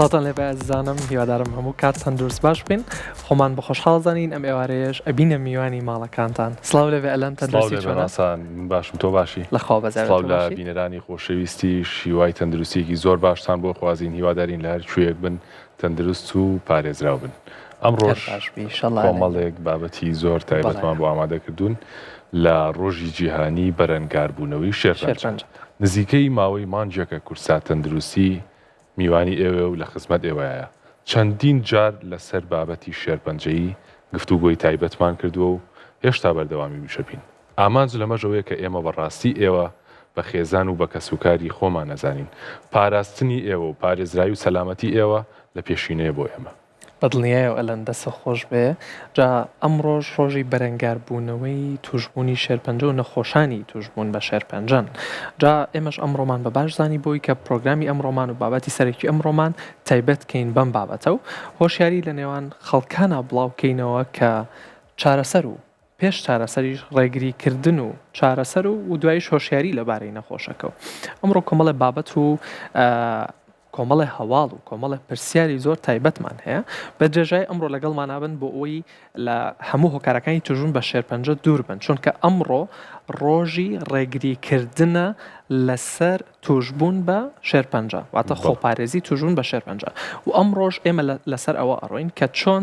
ساتان لێ بەعزیزانم هیوادارم هەموو کات تەندروست باش بین خۆمان بە خۆشحاڵ زانین ئەم ئێوارەیەش ئەبینە میوانی ماڵەکانتان سڵاو لێ بێ ئەلەم تەندروستی چۆنە؟ من باشم تۆ باشی لەخوا بەزای سڵاو لە بینەرانی خۆشەویستی شیوای تەندروستیەکی زۆر باشتان بۆ خوازین هیوادارین لە هەر کوێیەک بن تەندروست و پارێزراو بن ئەمڕۆژ کۆمەڵێک بابەتی زۆر تایبەتمان بۆ ئامادەکردوون لە ڕۆژی جیهانی بەرەنگاربوونەوەی شێرپەنجە نزیکەی ماوەی مانجێکە کورسا تەندروستی میوانی ئێوە و لە خزمەت ئێوەیە چەندین جار لەسەر بابەتی شێرپەنجەیی گفتوگۆی تایبەتمان کردووە و هێشتا بەردەوامی وشەبین ئامانج لەمەژەوەیە کە ئێمە بەڕاستی ئێوە بە خێزان و بە کەسوکاری خۆمان نەزانین پاراستنی ئێوە و پارێزراوی و سەلامەتی ئێوە لە پێشینەیە بۆ ئێمە بەدڵنیایە ئەلەن دەسە خۆش بێ جا ئەمڕۆژ ڕۆژی بەرەنگاربوونەوەی توشبوونی شێرپەنجە و نەخۆشانی توشبوون بە شێرپەنجەن جا ئێمەش ئەمڕۆمان بە باش زانی بۆی کە پرۆگرامی ئەمڕۆمان و بابەتی سەرەکی ئەمڕۆمان تایبەتکەین بەم بابەتە و هۆشیاری لە نێوان خەڵکانە بڵاوکەینەوە کە چارەسەر و پێش چارەسەریش ڕێگریکردن و چارەسەر و دوایش هۆشیاری لەبارەی نەخۆشەکە و ئەمڕۆ کۆمەڵێ بابەت و کۆمەڵی هەواڵ و کۆمەڵی پرسیاری زۆر تایبەتمان هەیە بە درێژای ئەمڕۆ لەگەڵمان نابن بۆ ئەوی لە هەموو هۆکارەکانی توژون بە شێرپەنجە دوور بن چونکە ئەمڕۆ ڕۆژی ڕێگریکردنە لەسەر توشبوون بە شێرپەنجە واتە خۆپارێزی توژون بە شێرپەنجە و ئەم ڕۆژ ئێمە لەسەر ئەوە ئەڕۆین کە چۆن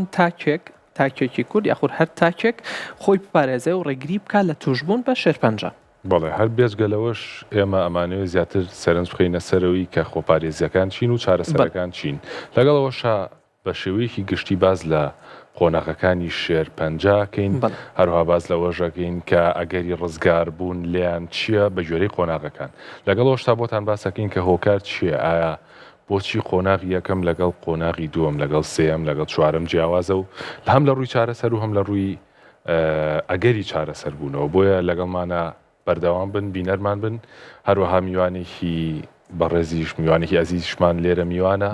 تاکێکی کورد یاخود هەر تاکێک خۆی بپارێزێ و ڕێگری بکات لە توشبوون بە شێرپەنجە بەڵێ هەر بێزگەلەوەش ئێمە ئەمانەوە زیاتر سەرنج بخەینە سەرەوەی کە خۆپارێزیەکان چین و چارەسەرەکان چین لەگەڵەوەشا بە شێوەیەکی گشتی باز لە قۆناغەکانی شێرپەنجەکەین هەروها باز لەوەژەکەین کە ئەگەری ڕزگار بوون لیان چییە بە ژێرەی قۆناغەکان لەگەڵەوەشتا بۆتان باسەکەین کە هۆکار چییە ئایا بۆچی قۆناغی یەکەم لەگەڵ قۆناغی دووەم لەگەڵ سێەم لەگەڵ چوارەم جیاوازە و هەم لە ڕووی چارەسەر و هەم لە ڕووی ئەگەری چارەسەر بوونەوە بۆیە لەگەڵمانە بەردەوام بن بینەرمان بن هەروەها میوانێکی بەڕێزیش میوانێکی ئەزیزشمان لێرە میوانە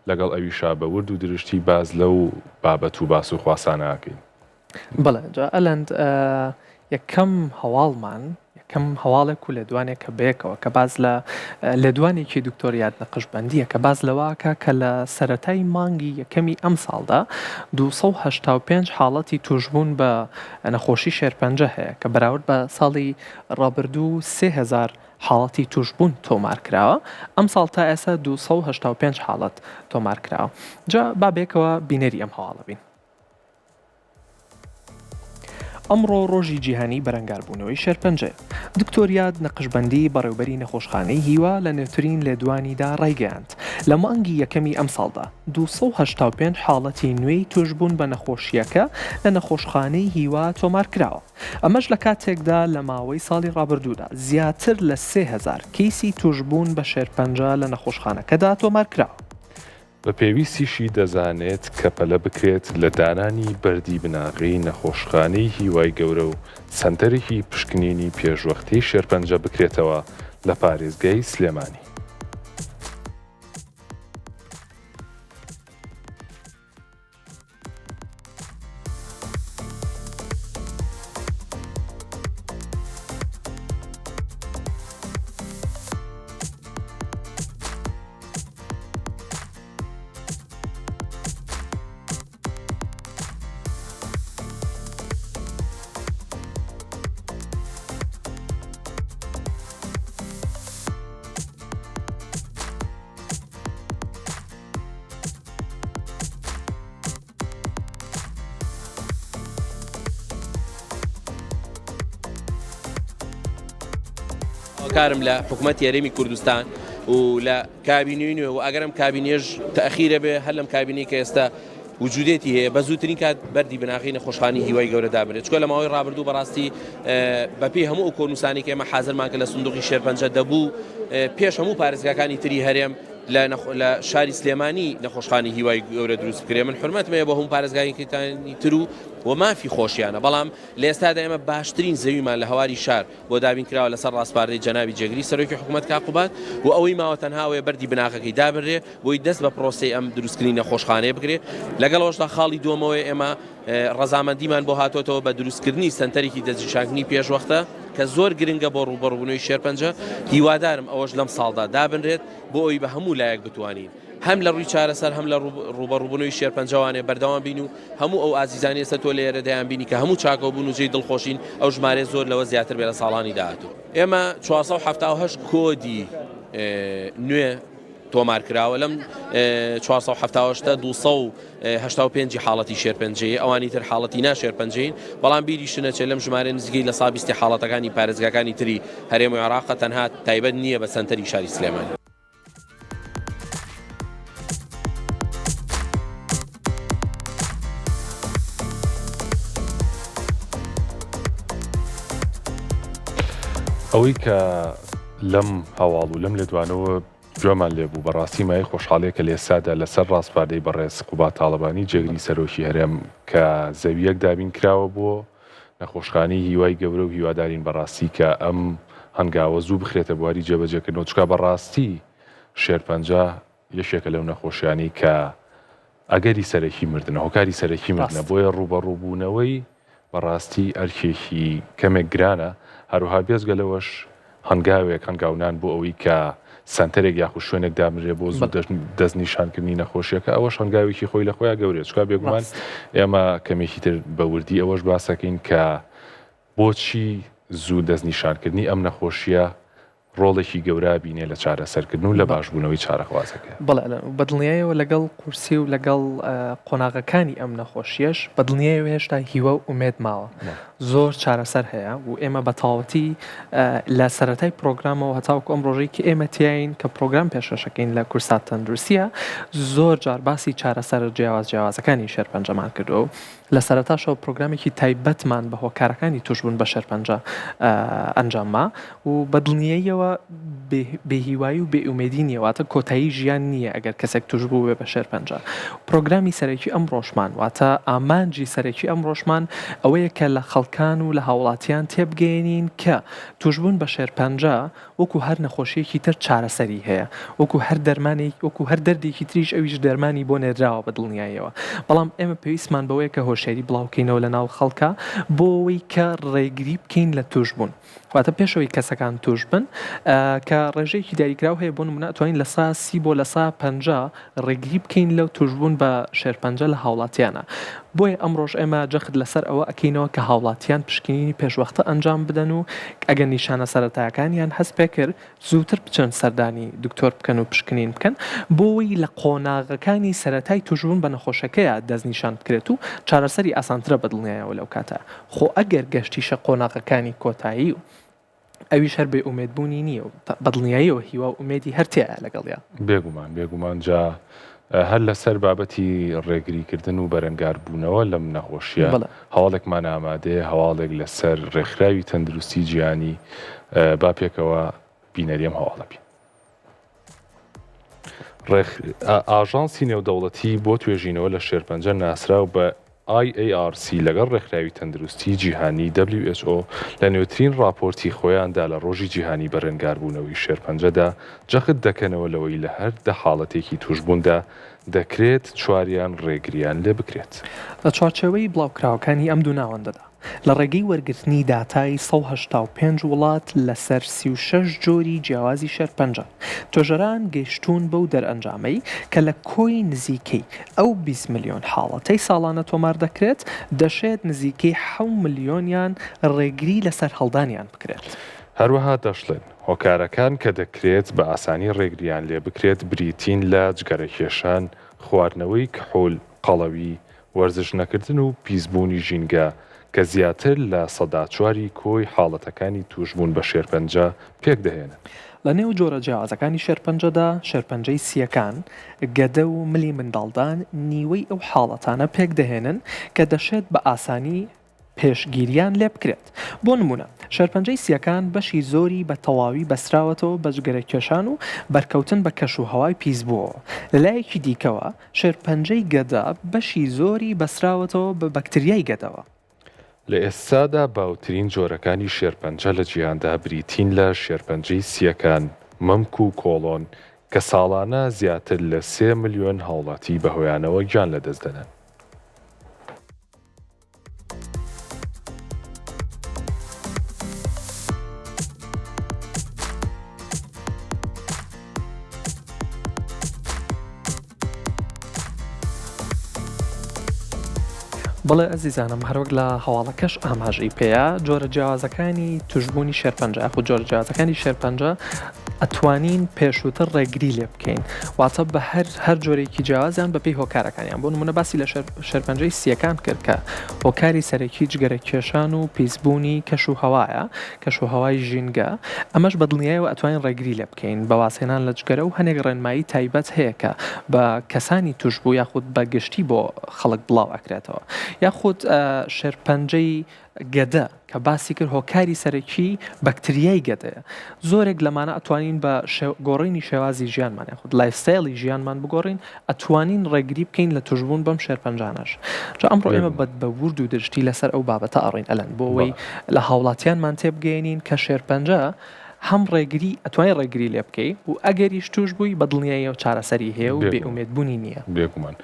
لەگەڵ ئەویشا بە ورد و درشتی باز لەو بابەت و باس و خواسانەکەین بەڵێ جا ئەلەند یەکەم هەواڵمان یەکەم هەواڵێک و لێدوانێک کە بەیەکەوە کە باز لە لێدوانێکی دکتۆریات نەقشبەندیە کە باز لەواکە کە لە سەرەتای مانگی یەکەمی ئەم ساڵدا 285 حاڵەتی توشبوون بە نەخۆشی شێرپەنجە هەیە کە بەراورد بە ساڵی ڕابردوو 3000 حاڵەتی توشبوون تۆمار کراوە ئەم ساڵ تا ئێستا 285 حاڵەت تۆمار کراوە جا بابێکەوە بینەری ئەم هەواڵە بین ئەمڕۆ ڕۆژی جیهانی بەرەنگاربوونەوەی شێرپەنجەیە دکتۆریات نەقشبەندی بەڕێوەبەری نەخۆشخانەی هیوا لە نێوترین لێدوانیدا ڕایگەیاند لە مانگی یەکەمی ئەم ساڵدا 285 حاڵەتی نوێی توشبوون بە نەخۆشیەکە لە نەخۆشخانەی هیوا تۆمار کراوە ئەمەش لە کاتێکدا لە ماوەی ساڵی ڕابردوودا زیاتر لە 3000 کەیسی توشبوون بە شێرپەنجە لە نەخۆشخانەکەدا تۆمار کراوە بە پێویستیشی دەزانێت کە پەلە بکرێت لە دانانی بەردی بناغی نەخۆشخانەی هیوای گەورە و سەنتەرێکی پشکنینی پێشوەختی شێرپەنجە بکرێتەوە لە پارێزگای سلێمانی کارم لە حکوومەت یاریمی کوردستان و لە کابینەوە و ئەگەرم کابینێژ تەخیرە بێ هەر لەم کابینەی کە ئێستا وجودێتی هەیە بە زووترین کات بەردی بناغی نەخۆشخانەی هیوای گەورە دابرێت چکۆ لە ماوەی ڕابردوو بەڕاستی بەپێی هەموو ئەو کۆنووسانی کە ئێمە حازرمان کە لە سندوقی شێرپەنجە دەبوو پێش هەموو پارێزگاکانی تری هەرێم لە شاری سلێمانی نەخۆشخانەی هیوای گەورە دروست بکرێ من حرمەتمەیە بە هەموو پارێزگاکانی تر و مافی خۆشیانە بەڵام لە ئێستادا ئێمە باشترین زەویمان لە هەواری شار بۆ دابین کراوە لەسەر ڕاستپاردەی جەنابی جێگری سەرۆکی حکوومەت کاقوبات و ئەوەی ماوە تەنهاوێ بەردی بناغەکەی دابڕێ بۆی دەست بە پرۆسەی ئەم دروستکردنی نەخۆشخانەیە بکرێ لەگەڵەوەشدا خاڵی دووەمەوەی ئێمە ڕەزامەندیمان بۆ هاتۆتەوە بە دروستکردنی سەنتەرێکی دەستنیشانکردنی پێشوەختە کە زۆر گرنگە بۆ ڕوبەڕوونەوەی شێرپەنجە هیوادارم ئەوەش لەم ساڵدا دابنرێت بۆ ئەوی بە هەموو لایەک بتوانین هەم لە ڕووی چارەسەر هەم لە ڕوبەڕووبوونەوەی شێرپەنجەوانێ بەردەوام بین و هەموو ئەو ئازیزانی ئێستا تۆ لێرە دەیان بینی کە هەموو چاکەوبوون و جێی دڵخۆشین ئەو ژمارە زۆر لەوە زیاتر بێ لە ساڵانی داهاتوو. ئێمە 478 کۆدی نوێ تۆمار کراوە لەم 478 285 حاڵەتی شێرپەنجەیە ئەوانی تر حاڵەتی ناشێرپەنجەین بەڵام بیریشنەچێت لەم ژمارە نزیکەی لە سابیستی حاڵەتەکانی پارێزگاکانی تری هەرێمی عێراق تەنها تایبەت نییە بە سەنتەری شاری سلێمانی. ئەوەی کە لەم هەواڵ و لەم لێدوانەوە جۆمان لێبوو بەڕاستی مای خۆشحاڵەیە کە لێسادا لەسەر ڕاستپاردەی بەڕێز قوبات تاڵەبانی جێگری سەرۆکی هەرێم کە زەویەک دابین کراوە بۆ نەخۆشخانەی هیوای گەورە و هیوادارین بەڕاستی کە ئەم هەنگاوە زوو بخرێتە بواری جێبەجێکردنەوە چکە بەڕاستی شێرپەنجە یەکێکە لەو نەخۆشیانی کە ئەگەری سەرەکی مردنە هۆکاری سەرەکی مردنە بۆیە ڕوبەڕووبوونەوەی بەڕاستی ئەرکێکی کەمێک گرانە هەروها بێزگە لەوەش هەنگاوێک هەنگاونان بۆ ئەوەی کە سنتەرێک یاخو شوێنێک دامرێ بۆ زوو دەستنیشانکردنی نەخۆشیەکە ئەوەش هەنگاوێکی خۆی لە خۆیان گەورێت چکا بێگومان ئێمە کەمێکی تر بەوردی ئەوەش باسەکەین کە بۆچی زوو دەستنیشانکردنی ئەم نەخۆشیە ڕۆڵێکی گەورە بینێ لە چارەسەرکردن و لە باشبوونەوەی چارەخوازەکە. بەڵێ بەدڵنیایەوە لەگەڵ قورسی و لەگەڵ قۆناغەکانی ئەم نەخۆشیەش بەدڵنیایەوە هێشتا هیوە و ئومێد ماوە زۆر چارەسەر هەیە و ئێمە بەتاوەتی لە سەرەتای پرۆگرامەوە هەتاوکو ئەم ڕۆژەیەکی ئێمە تیاین کە پرۆگرام پێشەشەکەین لە کورسات تەندروستیە زۆر جار باسی چارەسەر جیاوازەکانی شێرپەنجەمان کردو لە سەرەتاشەوە پرۆگرامێکی تایبەتمان بە هۆکارەکانی توشبوون بە شێرپەنجە ئەنجامما و بەدڵنیاییەوە بێهیوایی و بێئومێدی نیەواتە کۆتایی ژیان نییە ئەگەر کەسێک توشبوو بێ بە شێرپەنجە. پرۆگرامی سەرەکی ئەم ڕۆژمان واتە ئامانجی سەرەکی ئەم ڕۆژمان ئەوەیە کە لە خەڵکان و لە هاوڵاتیان تێبگەێنین کە توشبوون بە شێرپەنجە وەکو هەر نەخۆشیەکی تر چارەسەری هەیە وەکو هەر دەرمانێک وەکو هەر دەردێکی تریش ئەویش دەرمانی بۆ نێراوە بەدڵنیاییەوە بەڵام ئێمە پێویستمان بەوەیە کە هۆشیاری بڵاوکەینەوە لە ناو خەڵکە بۆ ئەوەی کە ڕێگری بکەین لە توشبوون واتە پێشەوەی کەسەکان توش بن کە ڕێژەیەکی دیاریکراو هەیە بۆ نمونە ئەتوانین لە سا 30 بۆ لە سا 50 ڕێگری بکەین لەو توشبوون بە شێرپەنجە لە هاوڵاتیانە. بۆیە ئەمڕۆژ ئێمە جەخت لەسەر ئەوە ئەکەینەوە کە هاوڵاتیان پشکنینی پێشوەختە ئەنجام بدەن و ئەگەر نیشانە سەرەتایەکانیان هەست پێ کرد زووتر بچن سەردانی دکتۆر بکەن و پشکنین بکەن بۆی لە قۆناغەکانی سەرەتای توشبوون بە نەخۆشەکەیە دەستنیشان بکرێت و چارەسەری ئاسانترە بەدڵنیایەوە لەو کاتە خۆ ئەگەر گەشتیشە قۆناغەکانی کۆتایی و ئەویش هەر بێ ئومێدبوونی نییە و بەدڵنیاییەوە هیوا ئومێدی هەرتیایە لەگەڵیان بێگومان جا هەر لەسەر بابەتی ڕێگریکردن و بەرەنگار بوونەوە لەم نەخۆشیە هەواڵێکمان ئامادەیە هەواڵێک لەسەر ڕێکخراوی تەندروستی جیهانی با پێکەوە بینەریم هەواڵە بین. ئاژانسی نێودەوڵەتی بۆ توێژینەوە لە شێرپەنجە ناسرا و بە IARC لەگەڵ ڕێکخراوی تەندروستی جیهانی WHO لە نوێترین راپۆرتی خۆیاندا لە ڕۆژی جیهانی بەرەنگاربوونەوەی شێرپەنجەدا جەخت دەکەنەوە لەوەی لە هەر دە حاڵەتێکی توشبووندا دەکرێت چواریان ڕێگریان لێ بکرێت. لە چوارچێوەی بڵاوکراوەکانی ئەم دوو ناوەندەدا لە ڕێگەی وەرگرتنی داتای 185 وڵات لەسەر 36 جۆری جیاوازی شێرپەنجە تۆژەران گەیشتون بەو دەرئەنجامەی کە لە کۆی نزیکەی ئەو 20 ملیۆن حاڵەتەی ساڵانە تۆمار دەکرێت دەشێت نزیکەی 7 ملیۆنیان ڕێگری لەسەر هەڵدانیان بکرێت. هەروەها دەشڵێن هۆکارەکان کە دەکرێت بە ئاسانی ڕێگریان لێ بکرێت بریتین لە جگەرەکێشان خواردنەوەی کحول قەڵەوی وەرزش نەکردن و پیسبوونی ژینگە کە زیاتر لە 104 کۆی حاڵەتەکانی توشبوون بە شێرپەنجە پێک دەهێنن. لە نێو جۆرە جیاوازەکانی شێرپەنجەدا شێرپەنجەی سیەکان گەدە و ملی منداڵدان نیوەی ئەو حاڵەتانە پێک دەهێنن کە دەشێت بە ئاسانی پێشگیریان لێ بکرێت. بۆ نمونە شێرپەنجەی سیەکان بەشی زۆری بە تەواوی بەستراوەتەوە بە جگەرەکێشان و بەرکەوتن بە کەش و هەوای پیس بووەوە. لەلایەکی دیکەوە شێرپەنجەی گەدە بەشی زۆری بەستراوەتەوە بە بەکتریای گەدەوە. لە ئێستادا باوترین جۆرەکانی شێرپەنجە لە جیهاندا بریتین لە شێرپەنجەی سیەکان مەمک و کۆڵۆن کە ساڵانە زیاتر لە 3 ملیۆن هاوڵاتی بەهۆیانەوە گیان لەدەستدەنن. بەڵێ ئەزیزانم هەروەک لە هەواڵەکەش ئاماژەی پێەیە جۆرە جیاوازەکانی توشبوونی شێرپەنجە خو جۆرە جیاوازەکانی شێرپەنجە ئەتوانین پێشووتر ڕێگری لێ بکەین واتە بە هەر جۆرێکی جیاوازیان بەپێی هۆکارەکانیان بۆ نمونە باسی لە شێرپەنجەی سیەکان کرد کە هۆکاری سەرەکی جگەرە کێشان و پیسبوونی کەش و هەوایە کەش و هەوای ژینگە ئەمەش بەدڵنیایەوە ئەتوانین ڕێگری لێ بکەین بە واسێنان لە جگەرە و هەنێک ڕێنمایی تایبەت هەیە کە بە کەسانی توشبوو یاخود بە گشتی بۆ خەڵک بڵاو ئەکرێتەوە یاخود شێرپەنجەی گەدە کە باسی کرد هۆکاری سەرەکی بەکتریای گەدەیە زۆرێک لەمانە ئەتوانین بە گۆڕینی شێوازی ژیانمان یاخود لایفستایلی ژیانمان بگۆڕین ئەتوانین ڕێگری بکەین لە توشبوون بەم شێرپەنجانەش جا ئەمڕۆ ئێمە بە ورد و درشتی لەسەر ئەو بابەتە ئەڕین ئەلەن بۆ ئەوەی لە هاوڵاتیانمان تێبگەێنین کە شێرپەنجە هەم ڕێگری ئەتوانین ڕێگری لێ بکەی و ئەگەریش توش بووی بەدڵنیاییەوە چارەسەری هەیە و بێئومێدبوونی نییە بێگومان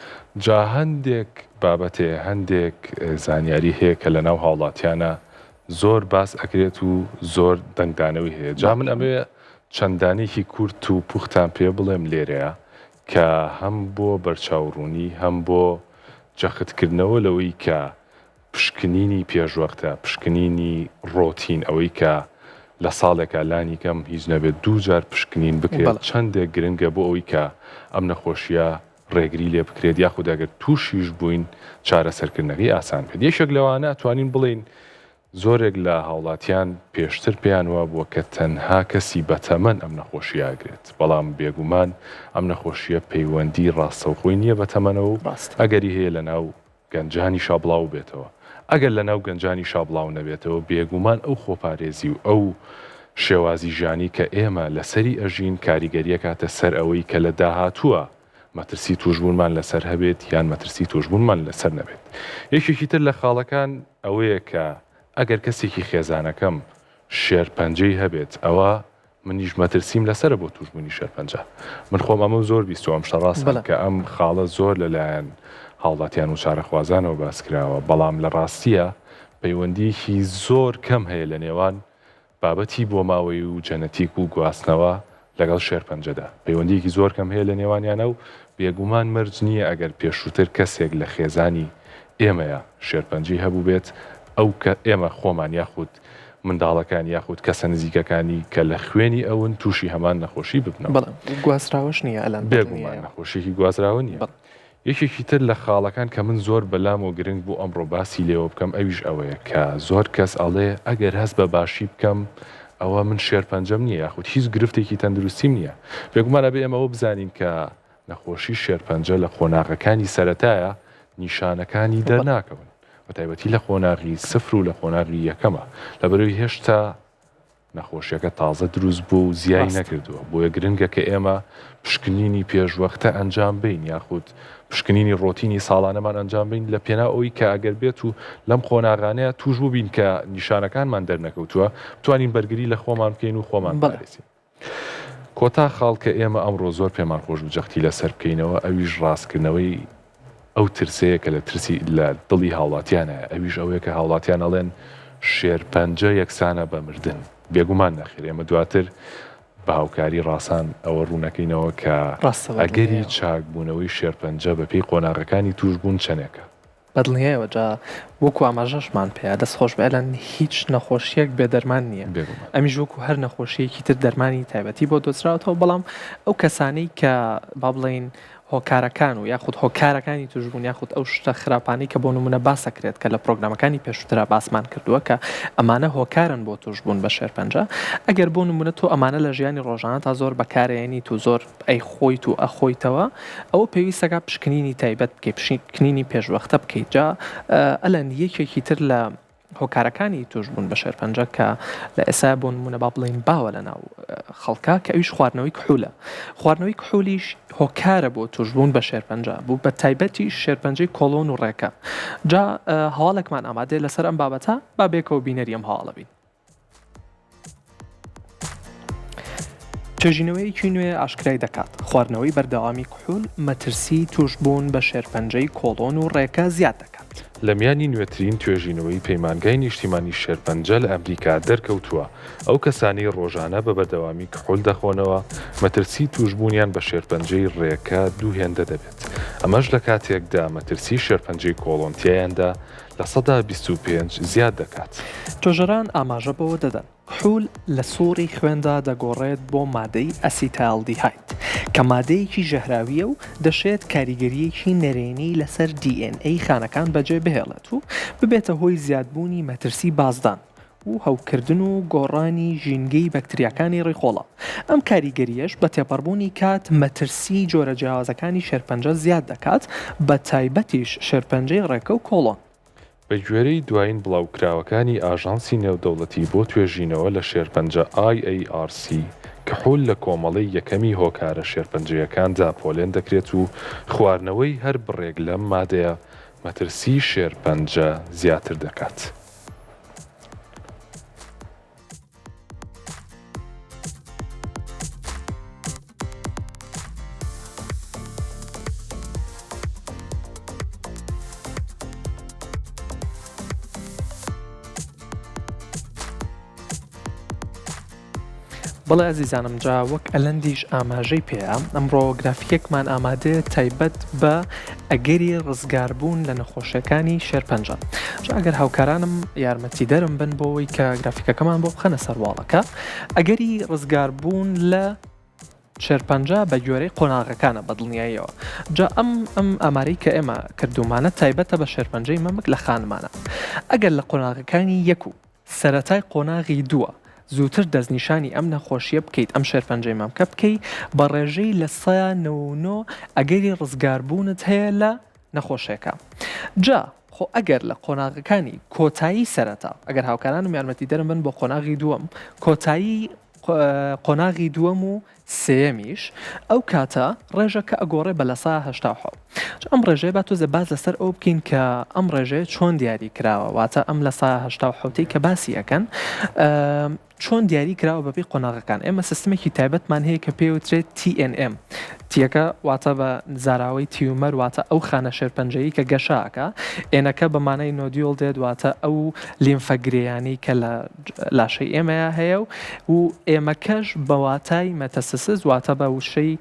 جا هەندێک بابەتێ هەندێک زانیاری هەیە کە لە ناو هاوڵاتیانە زۆر باس ئەکرێت و زۆر دەنگدانەوەی هەیە جا من ئەمێ چەندانێکی کورت و پوختان پێ بڵێم لێرەیە کە هەم بۆ بەرچاوڕوونی هەم بۆ جەختکردنەوە لەوەی کە پشکنینی پێشوەختە پشکنینی ڕۆتین ئەوەی کە لە ساڵێکە لانی کەم هیچ نەبێت دوو جار پشکنین بکرێت چەندێک گرنگە بۆ ئەوەی کە ئەم نەخۆشیە ڕێگری لێ بکرێت یاخود ئەگەر تووشیش بووین چارەسەرکردنەکەی ئاسان بێت یەکێک لەوانە ئەتوانین بڵین زۆرێک لە هاوڵاتیان پێشتر پێیان وە بووە کە تەنها کەسی بەتەمەن ئەم نەخۆشیە ئەگرێت بەڵام بێگومان ئەم نەخۆشیە پەیوەندی ڕاستەوخۆی نییە بەتەمەنەوە و ئەگەری هەیە لە ناو گەنجانی شابڵاو بێتەوە ئەگەر لە ناو گەنجانی شابڵاو نەبێتەوە بێگومان ئەو خۆپارێزی و ئەو شێوازی ژانی کە ئێمە لەسەری ئەژین کاریگەریە کاتە سەر ئەوەی کە لە داهاتووە مەترسی توشبوونمان لەسەر هەبێت یان مەترسی توشبوونمان لەسەر نەبێت یەکێکی تر لە خاڵەکان ئەوەیە کە ئەگەر کەسێکی خێزانەکەم شێرپەنجەی هەبێت ئەوە منیش مەترسیم لەسرە بۆ توشبوونی شێرپەنجە من خۆم ئەمە زۆر بیست و ئەم شەڕاستن کە ئەم خاڵە زۆر لەلایەن هاوڵاتیان و چارەخوازانەوە باسکراوە بەڵام لە ڕاستیە پەیوەندیکی زۆر کەم هەیە لە نێوان بابەتی بۆ ماوەی و جەنەتیک و گواستنەوە لەگەڵ شێرپەنجەدا پەیوەندیکی زۆر کەم هەیە لە نێوانیانە و بێگومان مەرج نییە ئەگەر پێشووتر کەسێک لە خێزانی ئێمەیە شێرپەنجی هەبوو بێت ئەو کە ئێمە خۆمان یاخود منداڵەکان یاخود کەسە نزیکەکانی کە لە خوێنی ئەون تووشی هەمان نەخۆشی ببنەوە گوازراوەش نییە ئەلان بێگومان نەخۆشیێکی گوازراوە نییە یەکێکی تر لە خاڵەکان کە من زۆر بەلام و گرنگ بوو ئەمڕۆ باسی لێوە بکەم ئەویش ئەوەیە کە زۆر کەس ئەڵێ ئەگەر هەست بە باشی بکەم ئەوە من شێرپەنجەم نییە یاخود هیچ گرفتێکی تەندروستیم نییە بێگومانە بێ ئێمەوە بزانین کە نەخۆشی شێرپەنجە لە خۆناغەکانی سەرەتایە نیشانەکانی دەرناکەون بەتایبەتی لە خۆناغی سفر و لە خۆناغی یەکەمە لەبەرەوەی هێشتا نەخۆشیەکە تازە دروست بوو و زیای نەکردووە بۆیە گرنگە کە ئێمە پشکنینی پێشوەختە ئەنجام بین یاخود پشکنینی ڕۆتینی ساڵانەمان ئەنجام بین لە پێنا ئەوی کە ئەگەر بێت و لەم خۆناغانەیە توش بوو بین کە نیشانەکانمان دەرنەکەوتووە بتوانین بەرگری لە خۆمان بکەین و خۆمان بارێزین کۆتا خاڵ کە ئێمە ئەمڕۆ زۆر پێمان خۆش بجەختی لەسەر بکەینەوە ئەویش ڕاستکردنەوەی ئەو ترسەیە کە لە ترسی لە دڵی هاوڵاتیانە ئەویش ئەوەیە کە هاوڵاتیان ئەڵێن شێرپەنجە یەکسانە بە مردن بێگومان نەخێر ئێمە دواتر بە هاوکاری ڕاستان ئەوە ڕوونەکەینەوە کە ئەگەری چاکبوونەوەی شێرپەنجە بەپێی قۆناغەکانی توشبوون چەنێکە بەدڵنیایەوە جا وەکو ئاماژەشمان پێیا دەستخۆش بەلەن هیچ نەخۆشیەک بێدەرمان نییە ئەمیش وەکو هەر نەخۆشیەکی تر دەرمانی تایبەتی بۆ دۆزراوەوە بەڵام ئەو کەسانەی کە با بڵێن هۆکارەکان و یاخود هۆکارەکانی توشبوون یاخود ئەو شتە خراپانەی کە بۆ نمونە باسەکرێت کە لە پرۆگرامەکانی پێشووترا باسمان کردووە کە ئەمانە هۆکارن بۆ توشبوون بە شێرپەنجە ئەگەر بۆ نمونە تۆ ئەمانە لە ژیانی ڕۆژانە تا زۆر بەکارێنی تو زۆر ئەی خۆیت و ئەخۆیتەوە ئەوە پێویستەکە پشکنینی تایبەت بکەیت پشکنینی پێشوەختە بکەیت جا ئەلەن یەکێکی تر لە هۆکارەکانی توشبوون بە شێرپەنجە کە لە ئێستا بۆ نمونە با بڵێن باوە لە ناو خەڵکا کە ئەویش خواردنەوەی کحولە خواردنەوەی کحولیش هۆکارە بۆ توشبوون بە شێرپەنجە بوو بە تایبەتی شێرپەنجەی کۆڵۆن و ڕێکە جا هەواڵێکمان ئامادەیە لەسەر ئەم بابەتە با بێکەوە بینەری ئەم هەواڵە بین چێژینەوەیەکی نوێ ئاشکرای دەکات خواردنەوەی بەردەوامی کحول مەترسی توشبوون بە شێرپەنجەی کۆڵۆن و ڕێکە زیاد دەکات لە میانی نوێترین توێژینەوەی پەیمانگای نیشتیمانی شێرپەنجە لە ئەمریکا دەرکەوتووە. ئەو کەسانی ڕۆژانە بە بەردەوامی کحول دەخۆنەوە مەترسی توشببوونیان بە شێرپەنجەی ڕێەکە دووهێندە دەبێت. ئەمەش لە کاتێکدا مەترسی شێرپەنجەی کۆڵۆنتیایاندا لە 25 زیاد دەکات. تۆژەران ئاماژە بەوە دەدەن کحول لە سووری خوێندا دەگۆڕێت بۆ مادەی ئەسیتالدیهاید کە مادەیەکی ژەهراویە و دەشێت کاریگەریەکی نەرێنی لەسەر DNA خانەکان بەجێ بهێڵێت و ببێتە هۆی زیادبوونی مەترسی بازدان و هەوکردن و گۆڕانی ژینگەی بەکتریاکانی ڕێخۆڵە. ئەم کاریگەریەش بە تێپەڕبوونی کات مەترسی جۆرە جیاوازەکانی شێرپەنجە زیاد دەکات بە تایبەتیش شێرپەنجەی ڕێکە و کۆڵۆن. بە گوێرەی دوایین بڵاوکراوەکانی ئاژانسی نێودەوڵەتی بۆ توێژینەوە لە شێرپەنجە IARC کحول لە کۆمەڵی یەکەمی هۆکارە شێرپەنجەیەکاندا پۆلێن دەکرێت و خواردنەوەی هەر بڕێک لەم مادەیە مەترسی شێرپەنجە زیاتر دەکات. بەڵێ ئەزیزانم جا وەک ئەلەندیش ئاماژەی پێەیە ئەمڕۆ گرافیکێکمان ئامادەیە تایبەت بە ئەگەری ڕزگاربوون لە نەخۆشیەکانی شێرپەنجە. جا ئەگەر هاوکارانم یارمەتی دەرم بن بۆەوەی کە گرافیکەکەمان بۆ بخەنە سەرواڵەکە ئەگەری ڕزگاربوون لە شێرپەنجە بە گوێرەی قۆناغەکانە بە دڵنیاییەوە. جا ئەم ئەمارەی کە ئێمە کردومانە تایبەتە بە شێرپەنجەی مەمک لە خانمانە. ئەگەر لە قۆناغەکانی یەک و سەرەتای قۆناغی دووە زووتر دەستنیشانی ئەم نەخۆشیە بکەیت ئەم شێرپەنجەی مەمکە بکەیت بە ڕێژەی لە 199 ئەگەری ڕزگاربوونت هەیە لە نەخۆشیەکە. جا خۆ ئەگەر لە قۆناغەکانی کۆتایی سەرەتا ئەگەر هاوکارانم یارمەتی دەرم بن بۆ قۆناغی دووەم کۆتایی قۆناغی دووەم و سێمیش ئەو کاتە ڕێژەکە ئەگۆڕێ بە لە 187. ئەم ڕێژەیە با تۆزە باز لەسەر ئەو بکەین کە ئەم ڕێژەیە چۆن دیاری کراوە واتە ئەم لە 187 کە باسی یەکەن چۆن دیاری کراوە بەپی قۆناغەکان. ئێمە سیستمێکی تایبەتمان هەیە کە پێوترێت TNM تیەکە واتە بە زاراوەی تیومەر واتە ئەو خانە شێرپەنجەیی کە گەشاکە ئێنەکە بەمانای نۆدیۆڵ دێت واتە ئەو لیمفەگریانی کە لە لاشەی ئێمەیە هەیە و ئێمەکەش بەواتای مەتەسسز واتە بە وشەی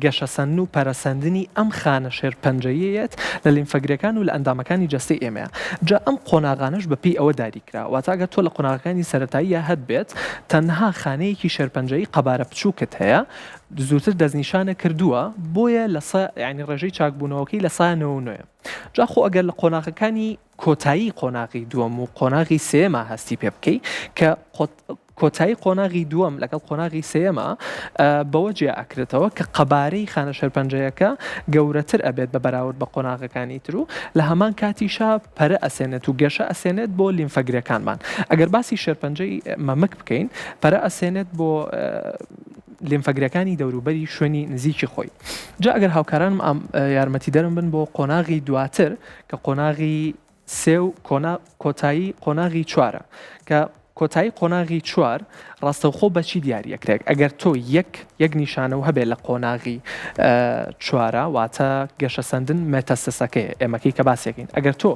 گەشەسەند و پەرەسەندنی ئەم خانە شێرپەنجەیەت لە لیمفەگریەکان و لە ئەندامەکانی جەستەی ئێمەیە. جا ئەم قۆناغانش بەپی ئەوە داری کرا واتە ئەگەر تۆ لە قۆناغەکانی سەرەتایی هەت بێت تەنها خانەیەکی شێرپەنجەیی قەبارە بچووکت هەیە زووتر دەستنیشانە کردووە بۆیە لە ینی ڕێژەی چاکبوونەوەکەی لە 199. جا خۆ ئەگەر لە قۆناغەکانی کۆتایی قۆناغی دووەم و قۆناغی سێمە هەستی پێ بکەی کە کۆتایی قۆناغی دووەم لەگەڵ قۆناغی سێمە بەوە جێ ئەکرێتەوە کە قەبارەی خانە شێرپەنجەیەکە گەورەتر ئەبێت بە بەراورد بە قۆناغەکانی تر و لە هەمان کاتیشا پەرە ئەسێنێت و گەشە ئەسێنێت بۆ لیمفەگرەکانمان. ئەگەر باسی شێرپەنجەی مەمک بکەین پەرە ئەسێنێت بۆ لیمفەگرەکانی دەوروبەری شوێنی نزیکی خۆی. جا ئەگەر هاوکارانم یارمەتی دەرم بن بۆ قۆناغی دواتر کە قۆناغی سێ و کۆتایی قۆناغی چوارە کە کۆتایی قۆناغی چوار ڕاستەوخۆ بەچی دیاریەکرێک ئەگەر تۆ یەک نیشانە و هەبێت لە قۆناغی چوارە واتە گەشەسەندن مێتەسسەکەی ئێمەکەی کە باسیەکەین ئەگەر تۆ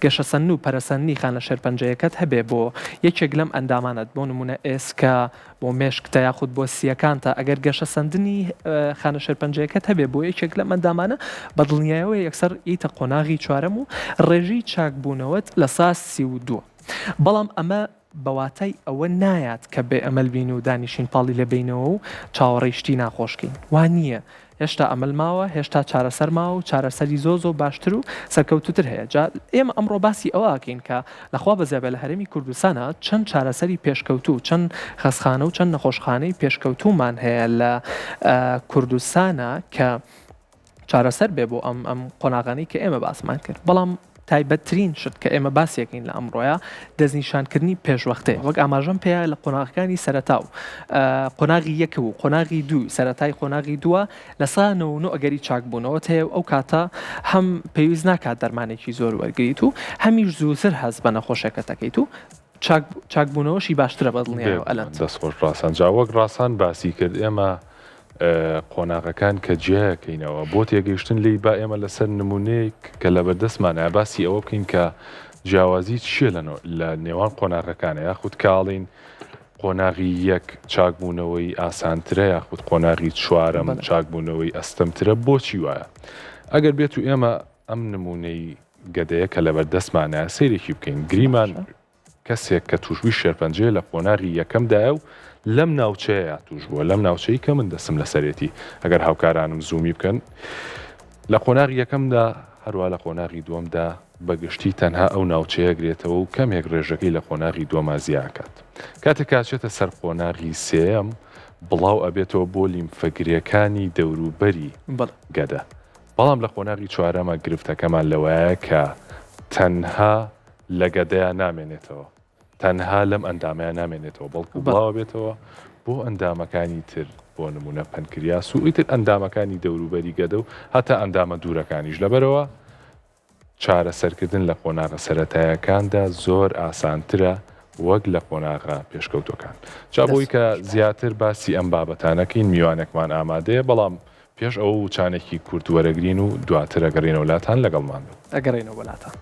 گەشەسەند و پەرەسەندنی خانە شێرپەنجەیەکەت هەبێ بۆ یەکێک لەم ئەندامانت بۆ نمونە ئێسکە بۆ مێشکتە یاخود بۆ سیەکانتە ئەگەر گەشەسەندنی خانە شێرپەنجەیەکەت هەبێ بۆ یەکێک لەم ئەندامانە بە دڵنیایەوە یەکسەر ئیتە قۆناغی چوارەم و ڕێژی چاکبوونەوەت لە 132. بەڵام ئەمە بەواتای ئەوە نایات کە بێ ئەمەل بین و دانیشین پاڵی لە بینەوە و چاوەڕێشتی ناخۆشکەین وان نییە. هێشتا ئەمەل ماوە هێشتا چارەسەر ماوە و چارەسەری زۆ باشتر و سەرکەوتوتر هەیە. جا ئێمە ئەمڕۆ باسی ئەوەکەین کە لەخوا بەزێبە لە هەرێمی کوردستانە چەند چارەسەری پێشکەوتو و چەند خەسخانە و چەند نەخۆشخانەی پێشکەوتومان هەیە لە کوردستانە کە چارەسەر بێ بۆ ئەم قۆناغانەی کە ئێمە باسمان کرد. بەڵام تایبەتترین شت کە ئێمە باسیەکەین لە ئەمڕۆیە دەستنیشانکردنی پێشوەختەیە وەک ئاماژەم پێە لە قۆناغەکانی سەرەتا و قۆناغی یەک و قۆناغی دوو سەرەتای قۆناغی دووە لە 199 ئەگەری چاکبوونەوە هەیە ئەو کاتە هەم پێویست ناکات دەرمانێکی زۆر وەرگریت و هەمیش زووتر هەست بە نەخۆشەکە دەکەیت و چاکبوونەوەشی باشترە بە دڵنیایەوە ئەلەند دەستخۆش ڕاستان جا وەک ڕاستان باسی کرد ئێمە قۆناغەکان کە جیاکەینەوە بۆ تێگەیشتن لی با ئێمە لەسەر نمونەیەک کە لە بەردەستمانە باسی ئەوە بکەین کە جیاوازی چیە لە نێوان قۆناغەکانە یاخود کاڵین قۆناغی یەک چاکبوونەوەی ئاسانترە یاخود قۆناغی چوارەم چاکبوونەوەی ئەستەمترە بۆچی وایە ئەگەر بێت و ئێمە ئەم نمونەی گەدەیە کە لە بەردەستمانە سەیرێکی بکەین گریمان کەسێک کە توشبووی شێرپەنجەیە لە قۆناغی یەکەمدایە و لەم ناوچەیە توش بووە لەم ناوچەی کە من دەسم لە سەرێتی ئەگەر هاوکارانم زوومی بکەن لە قۆناغی یەکەمدا هەروە لە قۆناغی دووەمدا بەگشتی تەنها ئەو ناوچەیە گرێتەوە و کەمێک ڕێژەکەی لە قۆناغی دووەما زیاکات کاتێک کاچێتە سەر قۆناغی سێەم بڵاو ئەبێتەوە بۆ لیمفەگرێکانی دەوروبەری گەدە بەڵام لە قۆناغی چوارەمە گرفتەکەمان لەوەیە کە تەنها لە گەدەیە نامێنێتەوە تەنها لەم ئەندامەیە نامێنێتەوە بەڵکو بڵاو بێتەوە بۆ ئەندامەکانی تر بۆ نمونە پەنکریاس و ئیتر ئەندامەکانی دەوروبەری گەدە و هەتا ئەندامە دوورەکانیش لەبەرەوە چارەسەرکردن لە قۆناغە سەرەتایەکاندا زۆر ئاسانترە وەک لە قۆناغە پێشکەوتەکان جا بۆی کە زیاتر باسی ئەم بابەتانەکەین میوانێکمان ئامادەیە بەڵام پێش ئەو وچانێکی کورت وەرەگرین و دواتر ئەگەڕێنەوە وڵاتان لەگەڵمان بن ئەگەڕێنەوە وڵاتان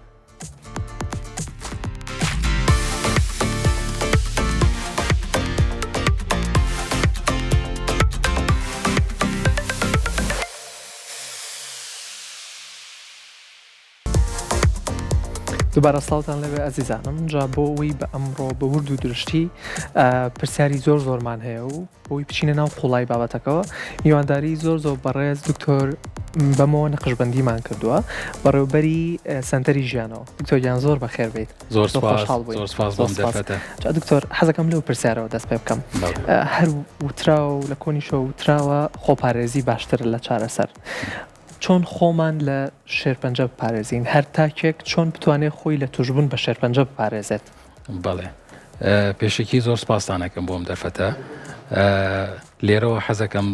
دووبارە ساڵتان لەوێ ئەزیزانم جا بۆ ئەوەی بە ئەمڕۆ بە ورد و درشتی پرسیاری زۆرمان هەیە و بۆی بچینە ناو قوڵای بابەتەکەەوە میوانداری زۆر بەڕێز دکتۆر بەمەوە نەقشبەندیمان کردووە بەڕێوبەری سنتەری ژیانەوە دکتۆریان زۆر بەخێر بیت زۆر دکتۆر حەزەکەم لەو پرسیارەوە دەست پێ بکەم هەر وتراوە و لە کۆنیشەوە وتراوە خۆپارێزی باشتر لە چارەسەر چۆن خۆمان لە شێرپەنجە بپارێزین هەر تاکێک چۆن بتوانێت خۆی لە توشبوون بە شێرپەنجە بپارێزێت بەڵێ پێشێکی زۆر سپاسدانەکەم بۆم دەرفەتە لێرەوە حەزەکەم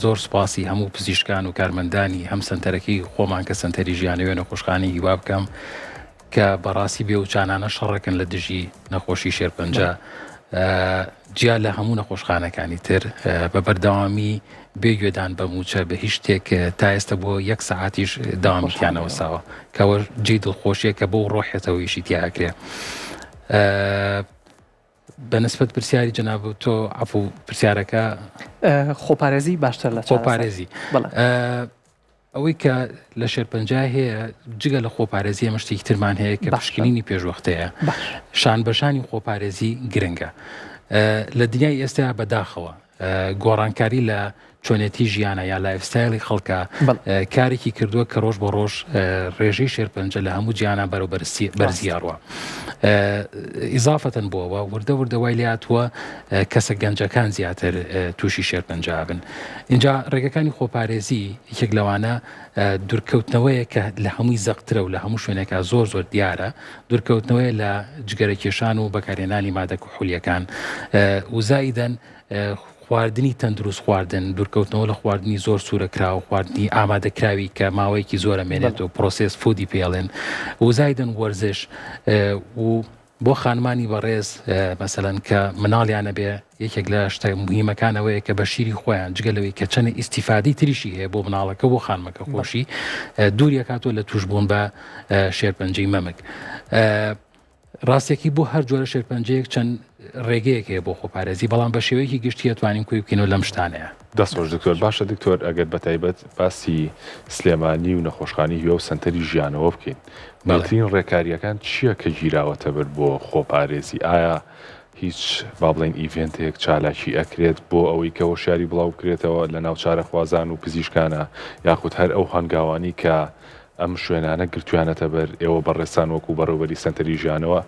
زۆر سپاسی هەموو پزیشکان و کارمەندانی هەم سنتەرەکی خۆمان کە سنتەری ژیانەوێ نەخۆشخانەی هیوا بکەم کە بەڕاستی بێ و چانانە شەڕەکەن لە دژی نەخۆشی شێرپەنجە جیا لە هەموو نەخۆشخانەکانی تر بە بەردەوامی بێگوێدان بە موچە بە هیچ شتێک تا ئێستا بۆ یەک سەعاتیش داوامیانەوە ساوە کەەوە جێ دڵخۆشیە کە بۆ ڕۆحێتەوەیشی تیاکرێ بەنسبەت پرسیاری جەناب تۆ عەفو پرسیارەکە خۆپارێزی باشتر لە خۆپارێزی ئەوەی کە لە شێرپەنجە هەیە جگە لە خۆپارێزی ئەمە شتێکی ترمان هەیە کە پشکنینی پێشوەختەیە شان بەشانی خۆپارێزی گرنگە لە دنیای ئێستا بەداخەوە گۆڕانکاری لە چۆنێتی ژیانە یا لایفستایلی خەڵکە کارێکی کردووە کە ڕۆژ بە ڕۆژ ڕێژەی شێرپەنجە لە هەموو جیانە بەرەو بەرزیاڕوە ئیزافەتەن بۆەوە وردە وردەوای لاتووە کەسە گەنجەکان زیاتر تووشی شێرپەنجە بن اینجا ڕێگەکانی خۆپارێزی یەک لەوانە دوورکەوتنەوەیە کە لە هەمووی زەقترە و لە هەموو شوێنێکە زۆر دیارە دوورکەوتنەوەی لە جگەرەکێشان و بەکارێنانی مادە کوحولیەکان وزایدەن خواردنی تەندروست خواردن دوورکەوتنەوە لە خواردنی زۆر سوورەکرا و خواردنی ئامادەکراوی کە ماوەیەکی زۆرە مێنێت و پرۆسس فودی پێڵێن وزایدەن وەرزش و بۆ خانمانی بەڕێز مەسەلەن کە مناڵیانە بێ یەکێک لە شتە مهمەکانەوەیە کە بە شیری خۆیان جگەلەوەی کە چەند ئیسیفادی تریشی هەیە بۆ مناڵەکە بۆ خانمەکە خۆشی دووریەکاتۆ لە توشبوون بە شێرپەنجەی مەمک ڕاستێکی بۆ هەر جۆرە شێرپەنجەیەک چەند ڕێگەیەک هەیە بۆ خۆپارێزی بەڵام بە شێوەیەکی گشتی توانین کوی بکەینەوە لەم شتانەیە دەستۆش دکتۆر باشە دکتۆر ئەگەر بەتایبەت باسی سلێمانی و نەخۆشخانەی هیوە و سنتەری ژیانەوە بکەین بەڵترین ڕێکاریەکان چییە کە گیراوەتە بەر بۆ خۆپارێزی ئایا هیچ با بڵێن ئیڤێنتێک چالاکی ئەکرێت بۆ ئەوەی کە هۆشیاری بڵاو بکرێتەوە لە ناو چارەخوازان و پزیشکانە یاخود هەر ئەو هەنگاوانی کە ئەم شوێنانە گرتویانەتە بەر ئێوە بەڕێستان وەکو بەڕێوەبەری سنتەری ژیانەوە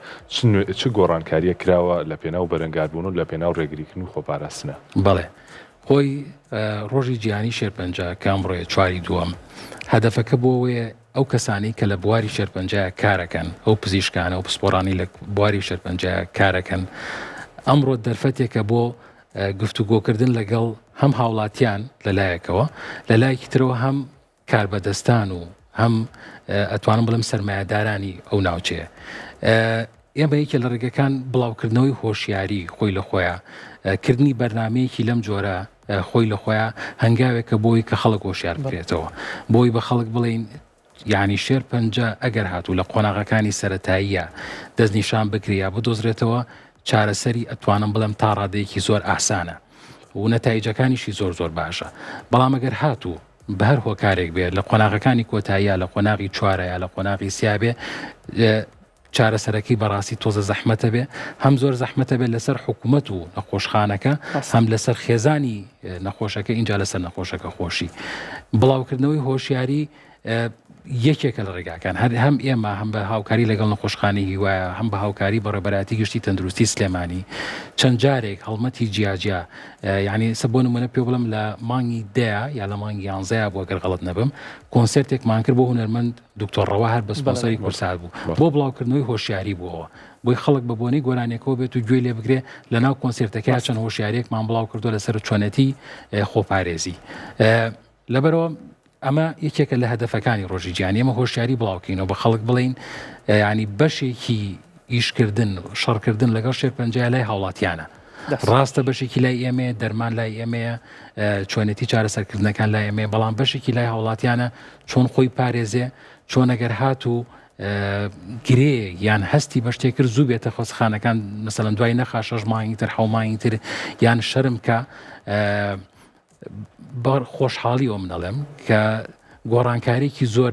چ گۆڕانکاریە کراوە لە پێناو بەرەنگاربوون و لە پێناو ڕێگریکردن و خۆپاراستنە بەڵێ خۆی ڕۆژی جیهانی شێرپەنجە کامڕۆیە چواری دووەم هەدەفەکە بۆەوەیە ئەو کەسانی کە لە بواری شێرپەنجەیە کارەکەن ئەو پزیشکانە و پسپۆرانی لە بواری شێرپەنجەیە کارەکەن ئەمڕۆ دەرفەتێکە بۆ گفتوگۆکردن لەگەڵ هەم هاوڵاتیان لەلایەکەوە لەلایەکی ترەوە هەم کاربەدەستان و هەم ئەتوانم بڵم سەرمایه‌دارانی ئەو ناوچەیە ئێمە یەکێ لە ڕێگەکان بڵاوکردنەوەی هۆشیاری خۆی لە خۆیە کردنی بەرنامەیەکی لەم جۆرە خۆی لە خۆیان هەنگاوێکە بۆی کە خەڵک هۆشیار بکرێتەوە بۆی بە خەڵک بڵین یعنی شێرپەنجە ئەگەر هاتوو لە قۆناغەکانی سەرەتاییە دەستنیشان بکریا بدۆزرێتەوە چارەسەری ئەتوانم بڵێم تا ڕادەیەکی زۆر ئاسانە و نەتایجەکانیشی زۆر زۆر باشە بەڵام ئەگەر هاتوو بە هەر هۆکارێک بێت لە قۆناغەکانی کۆتاییە لە قۆناغی چوارەیە لە قۆناغی سیابێ چارەسەرەکەی بەڕاستی تۆزە زەحمەتە بێ هەم زۆر زەحمەتە بێت لەسەر حکوومەت و نەخۆشخانەکە هەم لەسەر خێزانی نەخۆشەکە اینجا لەسەر نەخۆشەکە خۆشی بڵاوکردنەوەی هۆشیاری یەکێکە لە ڕێگاکان هەم ئێمە هەم بە هاوکاری لەگەڵ نەخۆشخانەی هیوایە هەم بە هاوکاری بە ڕێبەراتی گشتی تەندروستی سلێمانی چەند جارێک هەڵمەتی جیاجیا یعنی سە بۆ نمونە پێ بڵم لە مانگی دەیە یا لە مانگی یانزەیە بۆ گەر غەڵەت نەبم کۆنسێرتێکمان کرد بۆ هونەرمەند دکتۆر ڕەوا هەر بە سپۆنسەری کورسات بوو بۆ بڵاوکردنەوەی هۆشیاری بووەوە بۆی خەڵک بە بۆنەی گۆرانێکەوە بێت و گوێ لێ بگرێ لە ناو کۆنسێرتەکە چەند هۆشیارێکمان بڵاو کردو لەسەر چۆنەتی خۆپارێزی لەبەرەوە ئەمە یەکێکە لە هەدەفەکانی ڕۆژی گیانی ئەمە هۆشیاری بڵاوکەینەوە بە خەڵک بڵین ینی بەشێکی ئیشکردن شەڕکردن لەگەڵ شێرپەنجە لای هاوڵاتیانە ڕاستە بەشێکی لای ئێمە دەرمان لای ئێمەیە چۆنێتی چارەسەرکردنەکان لای ئێمە بەڵام بەشێکی لای هاوڵاتیانە چۆن خۆی پارێزێ چۆن ئەگەر هاتوو گرێ یان هەستی بە شتێک کرد زوو بێتە خۆزخانەکان مەسەڵەن دوای نەخا 6 مانگی تر 7 مانگی تر یان شەرم کە بە خۆشحاڵی ئەو منەڵێم کە گۆڕانکارێکی زۆر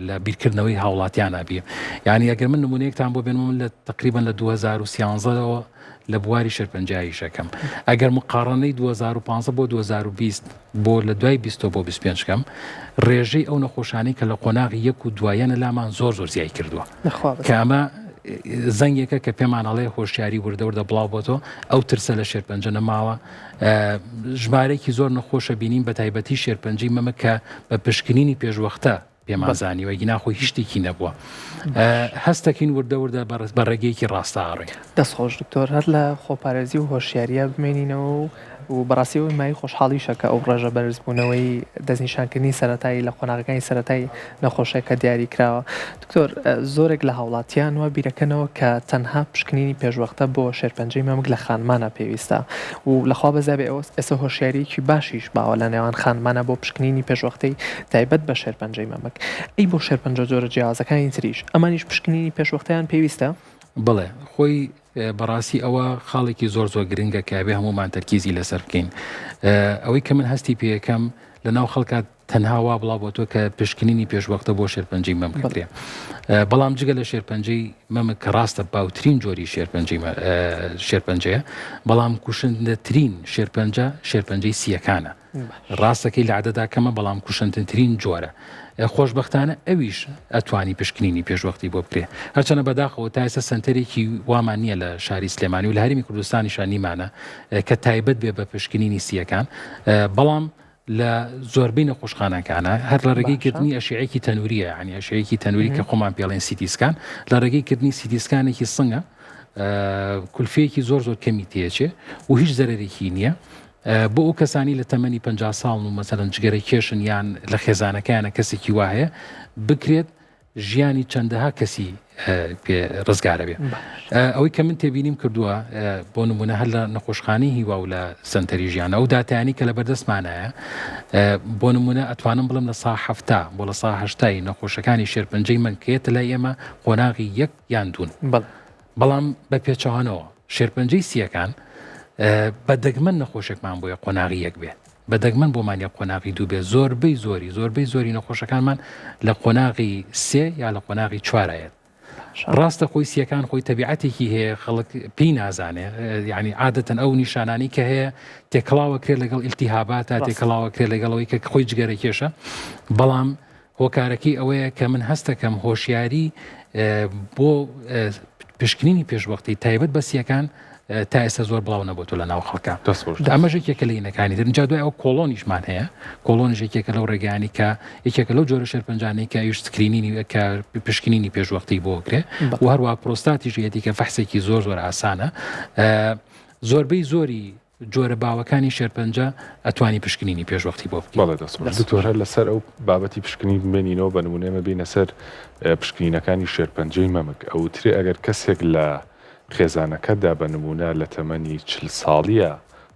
لە بیرکردنەوەی هاوڵاتیانە بێ یعنی ئەگەر من نمونەیەکتان بۆ بێنم لە تقریبا لە 2013ەوە لە بواری شێرپەنجایی شەکەم ئەگەر مقارنەی 2015 بۆ 2020 بۆ لە دوای 20 بۆ 25 کەم ڕێژەی ئەو نەخۆشانی کە لە قۆناغی یەک و دوایەنە لامان زۆر زۆر زیای کردووە کە ئەمە زەنگێکە کە پێمانەڵێ هۆشیاری وردەوردە بڵاو بۆتەوە ئەو ترسە لە شێرپەنجە نەماوە ژمارەیەکی زۆر نەخۆشە بینیم بە تایبەتی شێرپەنجەی مەمە کە بە پشکنینی پێشوەختە پێمازانیوە گیناخۆی هیچتێکی نەبووە هەستەکەین وردەوردە بە ڕێگەیەکی ڕاستەڕێ دەستخۆش دکتۆر هەر لە خۆپارێزی و هۆشیاریە بمێنینەوە و بەڕاستیەوەی مای خۆشحاڵیشەکە ئەو ڕێژە بەرزبوونەوەی دەستنیشانکردنی سەرەتایی لە قۆناغەکانی سەرەتایی نەخۆشەکە دیاری کراوە دکتۆر زۆرێک لە هاوڵاتیان وە بیرەکەنەوە کە تەنها پشکنینی پێشوەختە بۆ شێرپەنجەی مەمک لە خانمانە پێویستە و لەخوا بەزابێ ئەوە ئێستا هۆشیاریکی باشیش باوە لە نێوان خانمانە بۆ پشکنینی پێشوەختەی تایبەت بە شێرپەنجەی مەمک ئەی بۆ شێرپەنجە جۆرە جیازەکانی تریش ئەمانیش پشکنینی پێشوەختیان پێویستە بڵێ خۆی بەڕاستی ئەوە خاڵێکی زۆر زۆر گرنگە کە بێ هەمومان تەرکیزی لەسەر بکەین ئەوەی کە من هەستی پێەکەم لە ناو خەڵکە تەنهاوا بڵاو بۆ تۆ کە پشکنینی پێشوەختە بۆ شێرپەنجەی مەمک بکرێ بەڵام جگە لە شێرپەنجەی مەمک کە ڕاستە باوترین جۆری شێرپەنجەیە بەڵام کوشندەترین شێرپەنجەی سیەکانە ڕاستەکەی لە عەدەدا کەمە بەڵام کوشندەترین جۆرە خۆشبەختانە ئەویش ئەتوانی پشکنینی پێشوەختی بۆ بکرێ هەرچەنە بەداخەوە تا ئێستا سنتەرێکی وامان نییە لە شاری سلێمانی و لە هەرمی کوردستانیشان نیمانە کە تایبەت بێ بە پشکنینی سیەکان بەڵام لە زۆربەی نەخۆشخانەکانە هەر لە ڕێگەی کردنی ئەشعەیەکی تەنوریە ینی ئەشعەیەکی تەنوری کە خۆمان پێڵێن سیتیسکان لە ڕێگەی کردنی سیتیسکانێکی سنگە کولفەیەکی زۆر زۆر کەمی تێچێ و هیچ زەرێکی نییە بۆ ئەو کەسانی لە تەمەنی 50 ساڵ و مەسەرەن جگەرە کێشن یان لە خێزانەکەیانە کەسێکی وایە بکرێت ژیانی چەندەها کەسی ڕزگارە بێ ئەوەی کە من تێبینیم کردووە بۆ نمونە هەر لە نەخۆشخانەی هیوا و لە سنتەری ژیانە ئەو داتایانی کە لە بەردەستمانایە بۆ نمونە ئەتوانم بڵم لە سا 7 بۆ لە سا 8 نەخۆشەکانی شێرپەنجەی منکێتە لای ئێمە قۆناغی یەک یان دوون بەڵام بە پێچەوانەوە شێرپەنجەی سیەکان بە دەگمەن نەخۆشێکمان بۆیە قۆناغی یەک بێت بە دەگمەن بۆمانە قۆناغی دوو بێ زۆربەی زۆری نەخۆشەکانمان لە قۆناغی 3 یا لە قۆناغی 4 ڕاستە خۆی سیەکان خۆی تەبیعەتێکی هەیە خەڵک پێی نازانێ یعنی عادەتەن ئەو نیشانانی کە هەیە تێکڵاوە کرێت لەگەڵ ئیلتیهاباتە تێکڵاوە کرێت لەگەڵەوەی کە خۆی جگەرە کێشە بەڵام هۆکارەکەی ئەوەیە کە من هەستەکەم هۆشیاری بۆ پشکنینی پێشوەختی تایبەت بە سیەکان تا ئێستا زۆر بڵاو نەبووە لە ناو خەڵکە ئەمەش یەکێکە لە هینەکانی تر جا دوای ئەو کۆلۆنیشمان هەیە کۆلۆنیش یەکێکە لەو ڕێگەیانی کە یەکێکە لەو جۆرە شێرپەنجانەی کە ئەویش سکرینینی کە پشکنینی پێشوەختی بۆ کرێ و هەروە پرۆستاتیش یەتی کە فەحسێکی زۆر ئاسانە زۆربەی زۆری جۆرە باوەکانی شێرپەنجە ئەتوانی پشکنینی پێشوەختی بۆ بکرێت دکتۆر لەسەر ئەو بابەتی پشکنی بمێنینەوە بە نمونەیەمە بینە سەر پشکنینەکانی شێرپەنجەی مەمک ئەوترێ ئەگەر کەسێک لە خێزانەکەتدا بە نمونە لە تەمەنی 40 ساڵیە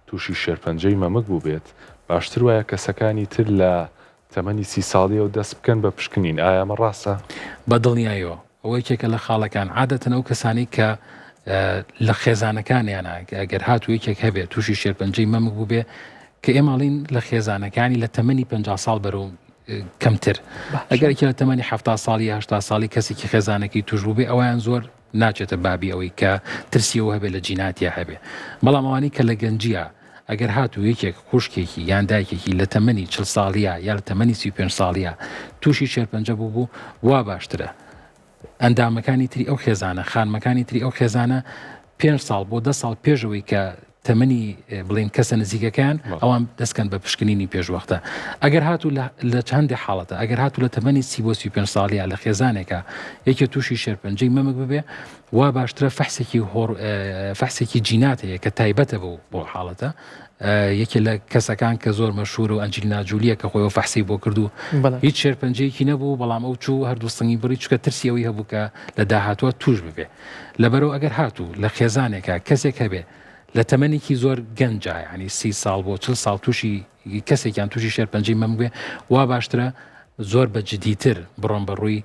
تووشی شێرپەنجەی مەمک بوو بێت باشتر وایە کەسەکانی تر لە تەمەنی 30 ساڵیە و دەست بکەن بە پشکنین ئایا ئەمە ڕاستە؟ بە دڵنیایەوە ئەوەی کێکە لە خاڵەکان عادەتەن ئەو کەسانی کە لە خێزانەکانیانە ئەگەر هاتوو یەکێک هەبێت تووشی شێرپەنجەی مەمک بوو بێ کە ئێماڵین لە خێزانەکانی لە تەمەنی 50 ساڵ بەرەو کەمتر ئەگەرێکی لە تەمەنی 70 ساڵی 80 ساڵی کەسێکی خێزانێکی توش بوو بێ ئەویان زۆر ناچێتە بابی ئەوەی کە ترسیەوە هەبێت لە جیناتیا هەبێ بەڵام ئەوانی کە لە گەنجیە ئەگەر هاتوو یەکێک خوشکێکی یان دایکێکی لە تەمەنی 40 ساڵیە یا لە تەمەنی 35 ساڵیە تووشی شێرپەنجە بوو وا باشترە ئەندامەکانی تری ئەو خێزانە خانمەکانی تری ئەو خێزانە 5 ساڵ بۆ 10 ساڵ پێشەوەی کە تەمەنی بڵین کەسە نزیکەکان ئەوان دەستکەن بە پشکنینی پێشوەختە ئەگەر هاتوو لە چەندی حاڵەتە ئەگەر هاتوو لە تەمەنی 30 بۆ 35 ساڵیە لە خێزانێکە یەکێ تووشی شێرپەنجەی مەمک ببێ وا باشترە فەحسێکی جینات هەیە کە تایبەتە بۆ حاڵەتە یەکێ لە کەسەکان کە زۆر مەشهور و ئەنجلینا جولیە کە خۆیەوە فەحسی بۆ کردو هیچ شێرپەنجەیەکی نەبوو بەڵام ئەو چوو هەردوو سنگی بڕی چکە ترسیەوەی هەبوو کە لە داهاتوە توش ببێ لەبەرەوە ئەگەر هاتوو لە خێزانێکە کەسێک هەبێ لە تەمەنێکی زۆر گەنجە ینی 30 ساڵ بۆ 40 ساڵ تووشی کەسێکیان تووشی شێرپەنجەی مەمک بێ وا باشترە زۆر بە جدیتر بڕۆن بەڕووی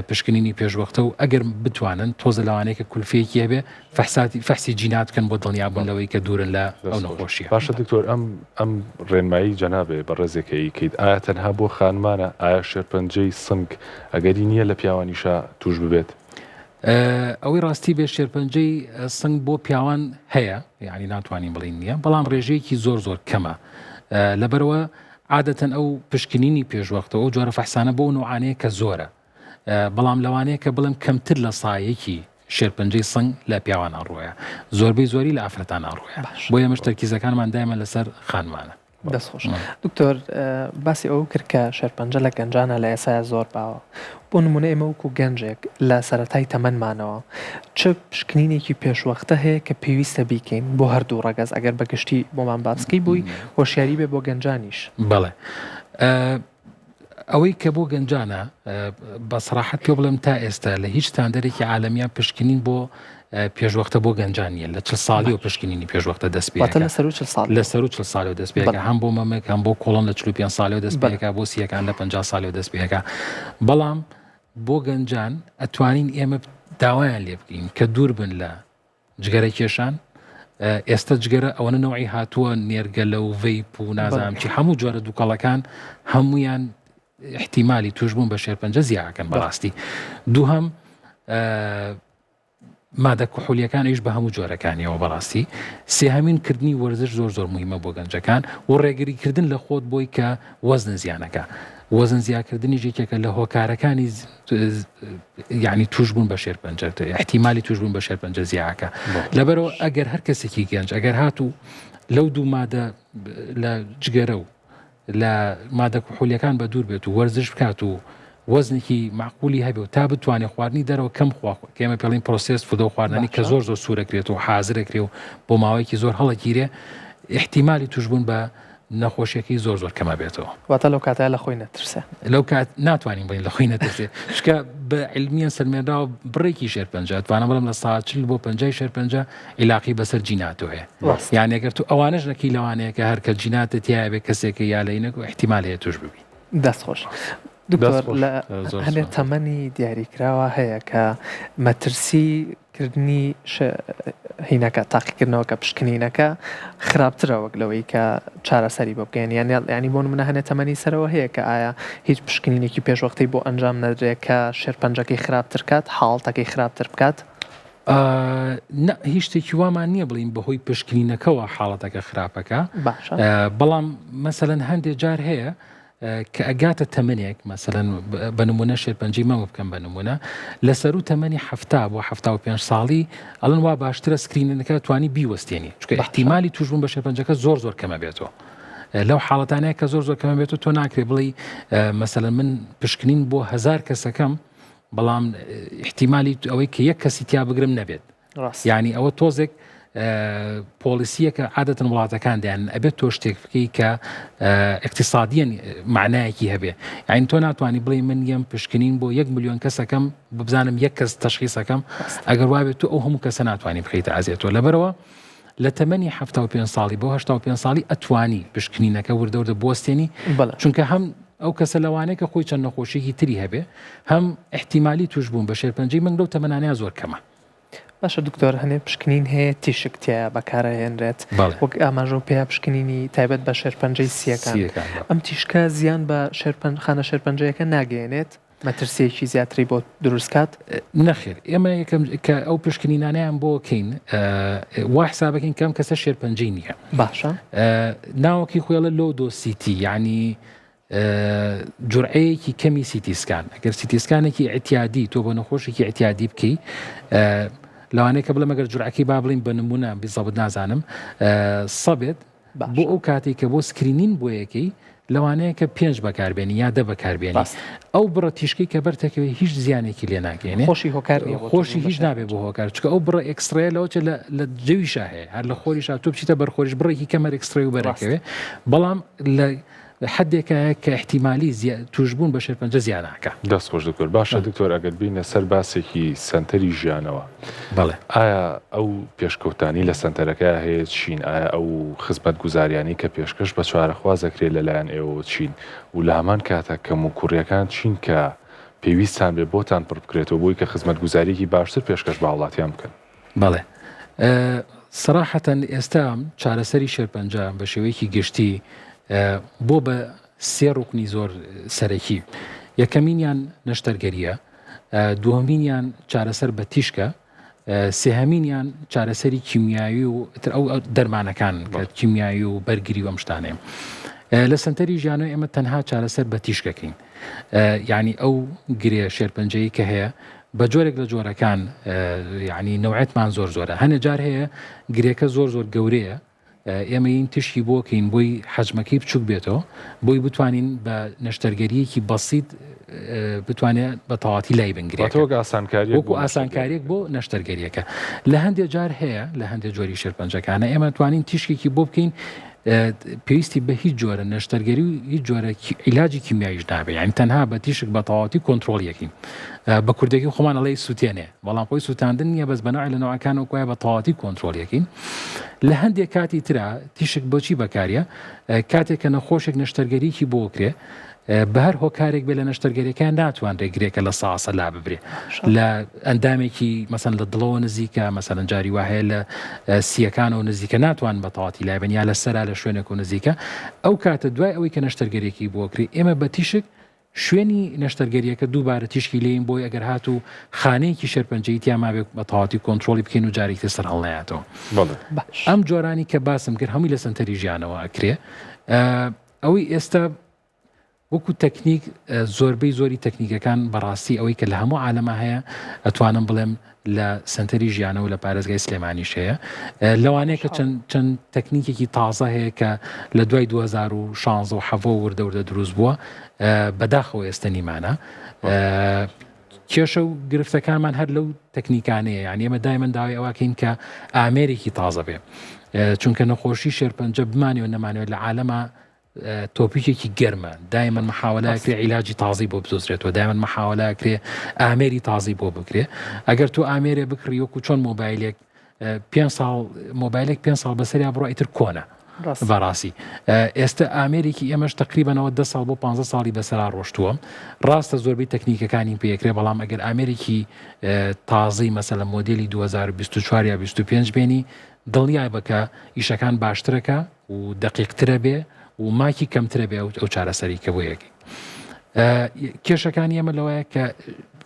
پشکنینی پێشوەختە و ئەگەر بتوانن تۆزە لەوانەیە کە کولفەیەکی هەبێ فەحسی جینات بکەن بۆ دڵنیابوون لەوەی کە دوورن لە ئەو نەخۆشیە. باشە دکتۆر ئەم ڕێنمایی جەنابێ بە ڕێزێکەی کەیت ئایا تەنها بۆ خانمانە ئایا شێرپەنجەی سنگ ئەگەری نییە لە پیاوانیشە توش ببێت؟ ئەوەی ڕاستی بێ شێرپەنجەی سنگ بۆ پیاوان هەیە یعنی ناتوانین بڵین نییە بەڵام ڕێژەیەکی زۆر کەمە لەبەرەوە عادەتەن ئەو پشکنینی پێشوەختەوە ئەو جۆرە فەحسانە بۆ نوعانەیە کە زۆرە بەڵام لەوانەیە کە بڵم کەمتر لە سایەکی شێرپەنجەی سنگ لە پیاوان ئاڕۆیە زۆربەی زۆری لە ئافرەتان ئاڕۆیە بۆ ئێمەش تەرکیزەکانمان دایمە لەسەر خانمانە. دەستخۆش دکتۆر باسی ئەو کرد کە شێرپەنجە لە گەنجانە لە ئێستا زۆر باوە بۆ نمونە ئێمە وەکو گەنجێک لە سەرەتای تەمەنمانەوە چ پشکنینێکی پێشوەختە هەیە کە پێویستە بیکەین بۆ هەردوو ڕەگەز ئەگەر بەگشتی بۆمان بابسکەی بووی هۆشیاری بێ بۆ گەنجانیش؟ بەڵێ ئەوەی کە بۆ گەنجانە بە سەراحەت پێ بڵێم تا ئێستا لە هیچ ستاندەرێکی عالەمیان پشکنین بۆ پێشوەختە بۆ گەنجانیە لە 40 ساڵی و پشکنینی پێشوەختە دەست پێ لە سەر 40 ساڵی و دەست پێەکە هەم بۆ مەمەک هەم بۆ کۆڵۆن لە 45 ساڵی و دەست پێەکە بۆ سیەکان لە 50 ساڵی و دەست پێەکە بەڵام بۆ گەنجان ئەتوانین ئێمە داوایان لێ بکەین کە دوور بن لە جگەرە کێشان ئێستا جگەرە ئەوەنە نەوعی هاتووە نێرگەلە و ڤەیپ و نازانم چی هەموو جۆرە دووکەڵەکان هەمویان احتیمالی توشبوون بە شێرپەنجە زیاکەن بەڕاستی دووهەم مادە کوحولیەکانیش بە هەموو جۆرەکانیەوە بەڕاستی سێهەمین کردنی وەرزش زۆر مهمە بۆ گەنجەکان و ڕێگریکردن لە خۆت بۆی کە وەزن زیانەکە وەزن زیادکردنی ژێکێکە لە هۆکارەکانی یعنی توشبوون بە شێرپەنجە احتیمالی توشبوون بە شێرپەنجە زیاکە لەبەرەوە ئەگەر هەر کەسێکی گەنج ئەگەر هاتوو لەو دوو مادە لە جگەرە و لە مادە کوحولیەکان بە دوور بێت و وەرزش بکات و وەزنێکی معقولی هەبێ و تا بتوانێت خواردنی دەرەوە کەم کێمە پێڵین پرۆسس فودە و خواردنی کە زۆر سوورەکرێت و حازرەکرێ و بۆ ماوەیەکی زۆر هەڵەگیرێ احتیمالی توشبوون بە نەخۆشیەکەی زۆر زۆر کەمە بێتەوە. واتە لەو کاتە لە خۆی نەترسێ. لەو کات ناتوانین بڵین لە خۆی نەترسێ. شکە بە علمیان سەرمێنراوە بڕێکی شێرپەنجە توانە بڵم لە ساعت 40 بۆ 50 شێرپەنجە علاقی بەسەر جیناتۆ هەیە. یعنی ئەگەر تو ئەوانەش نەکی لەوانەیە کە هەر کە جیناتە تایە بێ کەسێکە یا لەینەک و احتیمال هەیە توش ببی. دەستخۆش. دکتۆر لە هەنێ تەمەنی دیاریکراوە هەیە کە مەترسیکردنی هینەکە تاقیکردنەوە کە پشکنینەکە خراپترە وەک لەوەی کە چارەسەری بۆ بکەین ینی بۆ منە هەنێ تەمەنی سەرەوە هەیە کە ئایا هیچ پشکنینێکی پێشوەختی بۆ ئەنجام نەدرێت کە شێرپەنجەکەی خراپتر کات حاڵەتەکەی خراپتر بکات؟ هیچ شتێکی وامان نییە بڵین بەهۆی پشکنینەکەەوە حاڵەتەکە خراپەکە بەڵام مەسەلەن هەندێک جار هەیە کە ئەگاتە تەمەنێک مەسەلەن بە نمونە شێرپەنجەی مەمە بکەم بە نمونە لەسەر و تەمەنی 70 بۆ 75 ساڵی ئەڵەن وا باشترە سکرینەکە توانی بیوەستێنی چونکە احتیمالی توشبوون بە شێرپەنجەکە زۆر کەمە بێتەوە لەو حاڵەتانەیە کە زۆر کەمە بێتەوە تۆ ناکرێ بڵی مەسەلەن من پشکنین بۆ 1000 کەسەکەم بەڵام احتیمالی ئەوەی کە یەک کەسی تیا بگرم نەبێت یعنی ئەوە تۆزێک پۆلیسیەکە عادەتەن وڵاتەکان دەیان ئەبێت تۆ شتێک بکەی کە اقتصادیەن معنایەکی هەبێ یعنی تۆ ناتوانانی بڵێ من یەم پشکنین بۆ 1 ملیۆن کەسەکەم ببزانم یەک کەس تەشخیصەکەم ئەگەر وابێت تو ئەو هەموو کەسە ناتوانانی بخەیتە ئازێتەوە لەبەرەوە لە تەمەنی 75 ساڵی بۆ 85 ساڵی ئەتوانی پشکنینەکە وردەوردە بۆستێنی چونکە هەم ئەو کەسە لەوانەیە کە خۆی چەند نەخۆشیێکی تری هەبێ هەم احتیمالی توش بوون بە شێرپەنجەی مەنگ لەو تەمەنانەیە زۆر کەمە. باشە دکتۆر هەنێ پشکنین هەیە تیشکتیە بەکارهێنرێت وەک ئاماژە پێیا پشکنینی تایبەت بە شێرپەنجەی سیەکان ئەم تیشکە زیان بە خانە شێرپەنجەیەکە ناگەێنێت مەترسیەکی زیاتری بۆ دروستکات نەخێر ئێمە یەکەم کە ئەو پشکنینانیان بۆکەین وا حسابەکەین کەم کەسە شێرپەنجەی نییە باشە ناوەکی خۆڵە لۆ دۆ سیتی یعنی جورعەیەکی کەمی سیتیسکان ئەگەر سیتیسکانێکی ئەتیادی تۆ بۆ نەخۆشێکی ئەتیادی بکەی لەوانەیە کە بڵێ مەگەر جورعەکەی با بڵین بە نمونە بیزەبت نازانم سەبێت بۆ ئەو کاتێک کە بۆ سکرینین بۆ یەکەی لەوانەیە کە 5 بەکاربێنی یا 10 بەکاربێنی ئەو بڕە تیشکی کە بەرتەکەوێ هیچ زیانێکی لێ ناگەێنێ خۆشی هیچ نابێ بۆ هۆکار چکە ئەو بڕە ئەکسسترەیە لەوچە لە جەویشا هەیە هەر لە خۆریشا تۆ بچیتە بەرخۆریش بڕێکی کەمەر ئەکسسترەی و بەرەکەوێ بەڵام لە حدێکە کە احتیمالی توشبوون بە شێرپەنجە زیاناکە. دەست خۆش دکتۆر باشە دکتۆر ئەگەر بینە سەر باسێکی سنتەری ژیانەوە بەڵێ ئایا ئەو پێشکەوتانی لە سنتەرەکە هەیە چین ئایا ئەو خزمەت گوزاریانی کە پێشکەش بە چارەخوازەکرێت لەلایەن ئێوە چین و لە هەمان کاتە کەم و کوڕیەکان چین کە پێویستان بێ بۆتان پڕ بکرێتەوە بۆی کە خزمەت گوزاریی باشتر پێشکەش بە وڵاتیان بکەن. بەڵێ سەراحەتەن ئێستا چارەسەری شێرپەنجە بە شێوەیەکی گشتی بۆ بە 3 ڕوکنی زۆر سەرەکی یەکەمینیان نەشتەرگەریە دووەمینیان چارەسەر بە تیشکە سێهەمینیان چارەسەری کیمیایی و ئەو دەرمانەکان کە کیمیایی و بەرگری و ئەم شتانەیە لە سنتەری ژیانەوە ئێمە تەنها چارەسەر بە تیشکەکەین یعنی ئەو گرێ شێرپەنجەیی کە هەیە بە جۆرێک لە جۆرەکان یعنی نەوعەتمان زۆر زۆرە هەنێ جار هەیە گرێکە زۆر زۆر گەورەیە ئێمە این تشتی بۆکەین بۆی حەجمەکەی بچوک بێتەوە بۆی بتوانین بە نەشتەرگەریەکی بەسیط بتوانێت بە تەواتی لای بنگرێت وەکو ئاسانکاریەک بۆ نەشتەرگەریەکە لە هەندێک جار هەیە لە هەندێک جۆری شێرپەنجەکانە ئێمە توانین تیشکێکی بۆ بکەین پێویستی بە هیچ جۆرە نەشتەرگەری و هیچ جۆرە عیلاجی کیمیاییش نابێت یعنی تەنها بە تیشک بە تەواتی کۆنتڕۆڵیەکین بە کوردێکی خۆمان ئەڵێ سووتێنێ بەڵام خۆی سووتاندن نییە بەس بەناوی لە نەوەکانەوە کۆیە بە تەواتی کۆنتڕۆڵیەکین لە هەندێک کاتی ترا تیشک بۆچی بەکاریە کاتێک کە نەخۆشێک نەشتەرگەریکی بۆ بکرێ بە هەر هۆکارێک بێ لە نەشتەرگەریەکان ناتوانرێت گرێکە لە ساسە لا ببرێ لە ئەندامێکی مەسەن لە دڵەوە نزیکە مەسەن جاری وهەیە لە سیەکانەوە نزیکە ناتوان بە تەواتی لای بن یا لە سەرا لە شوێنێک و نزیکە ئەو کاتە دوای ئەوەی کە نەشتەرگەریەکی بۆ کری ئێمە بە تیشک شوێنی نەشتەرگەریەکە دووبارە تیشکی لێین بۆی ئەگەر هات و خانەیەکی شێرپەنجەی تیا مابێت بە تەواتی کۆنتڕۆلی بکەین و جارێکی سەر هەڵنایەتەوە ئەم جۆرانی کە باسم کرد هەمووی لە سنتەری ژیانەوە ئەکرێ ئەوەی ئێستا وەکو تەکنیک زۆربەی زۆری تەکنیکەکان بەڕاستی ئەوەی کە لە هەموو عالەمە هەیە ئەتوانم بڵێم لە سنتەری ژیانەوە لە پارێزگای سلێمانیش هەیە لەوانەیە کە چەند تەکنیکێکی تازە هەیە کە لە دوای 2016 و حەڤۆ وردەوردە دروست بووە بەداخەوە ئێستا نیمانە کێشە و گرفتەکانمان هەر لەو تەکنیکانەیە یعنی ئێمە دایمەن داوای ئەوەکەین کە ئامێرێکی تازە بێ چونکە نەخۆشی شێرپەنجە بمانێ و نەمانێت لە عالەمە تۆپیکێکی گەرمە دایمەن محاولەکرێ عیلاجی تازی بۆ بدۆزرێتەوە دایمەن محاولەکرێ ئامێری تازی بۆ بکرێ ئەگەر تۆ ئامێرێ بکڕی وەکو چۆن مۆبایلێک 5 ساڵ مۆبایلێک 5 ساڵ بەسەریا بڕۆ ئیتر کۆنە بەڕاستی ئێستا ئامێرێکی ئێمەش تقریبەنەوە 10 ساڵ بۆ 15 ساڵی بەسەرا ڕۆشتووە ڕاستە زۆربەی تەکنیکەکانی پێکرێ بەڵام ئەگەر ئامێرێکی تازی مەسەلە مۆدێلی 2024 یا 25 بێنی دڵنیای بکە ئیشەکان باشترەکە و دقیقترە بێ و ماکی کەمترە بێ ئەو چارەسەری کە بۆ یەکی کێشەکانی ئێمە لەوەیە کە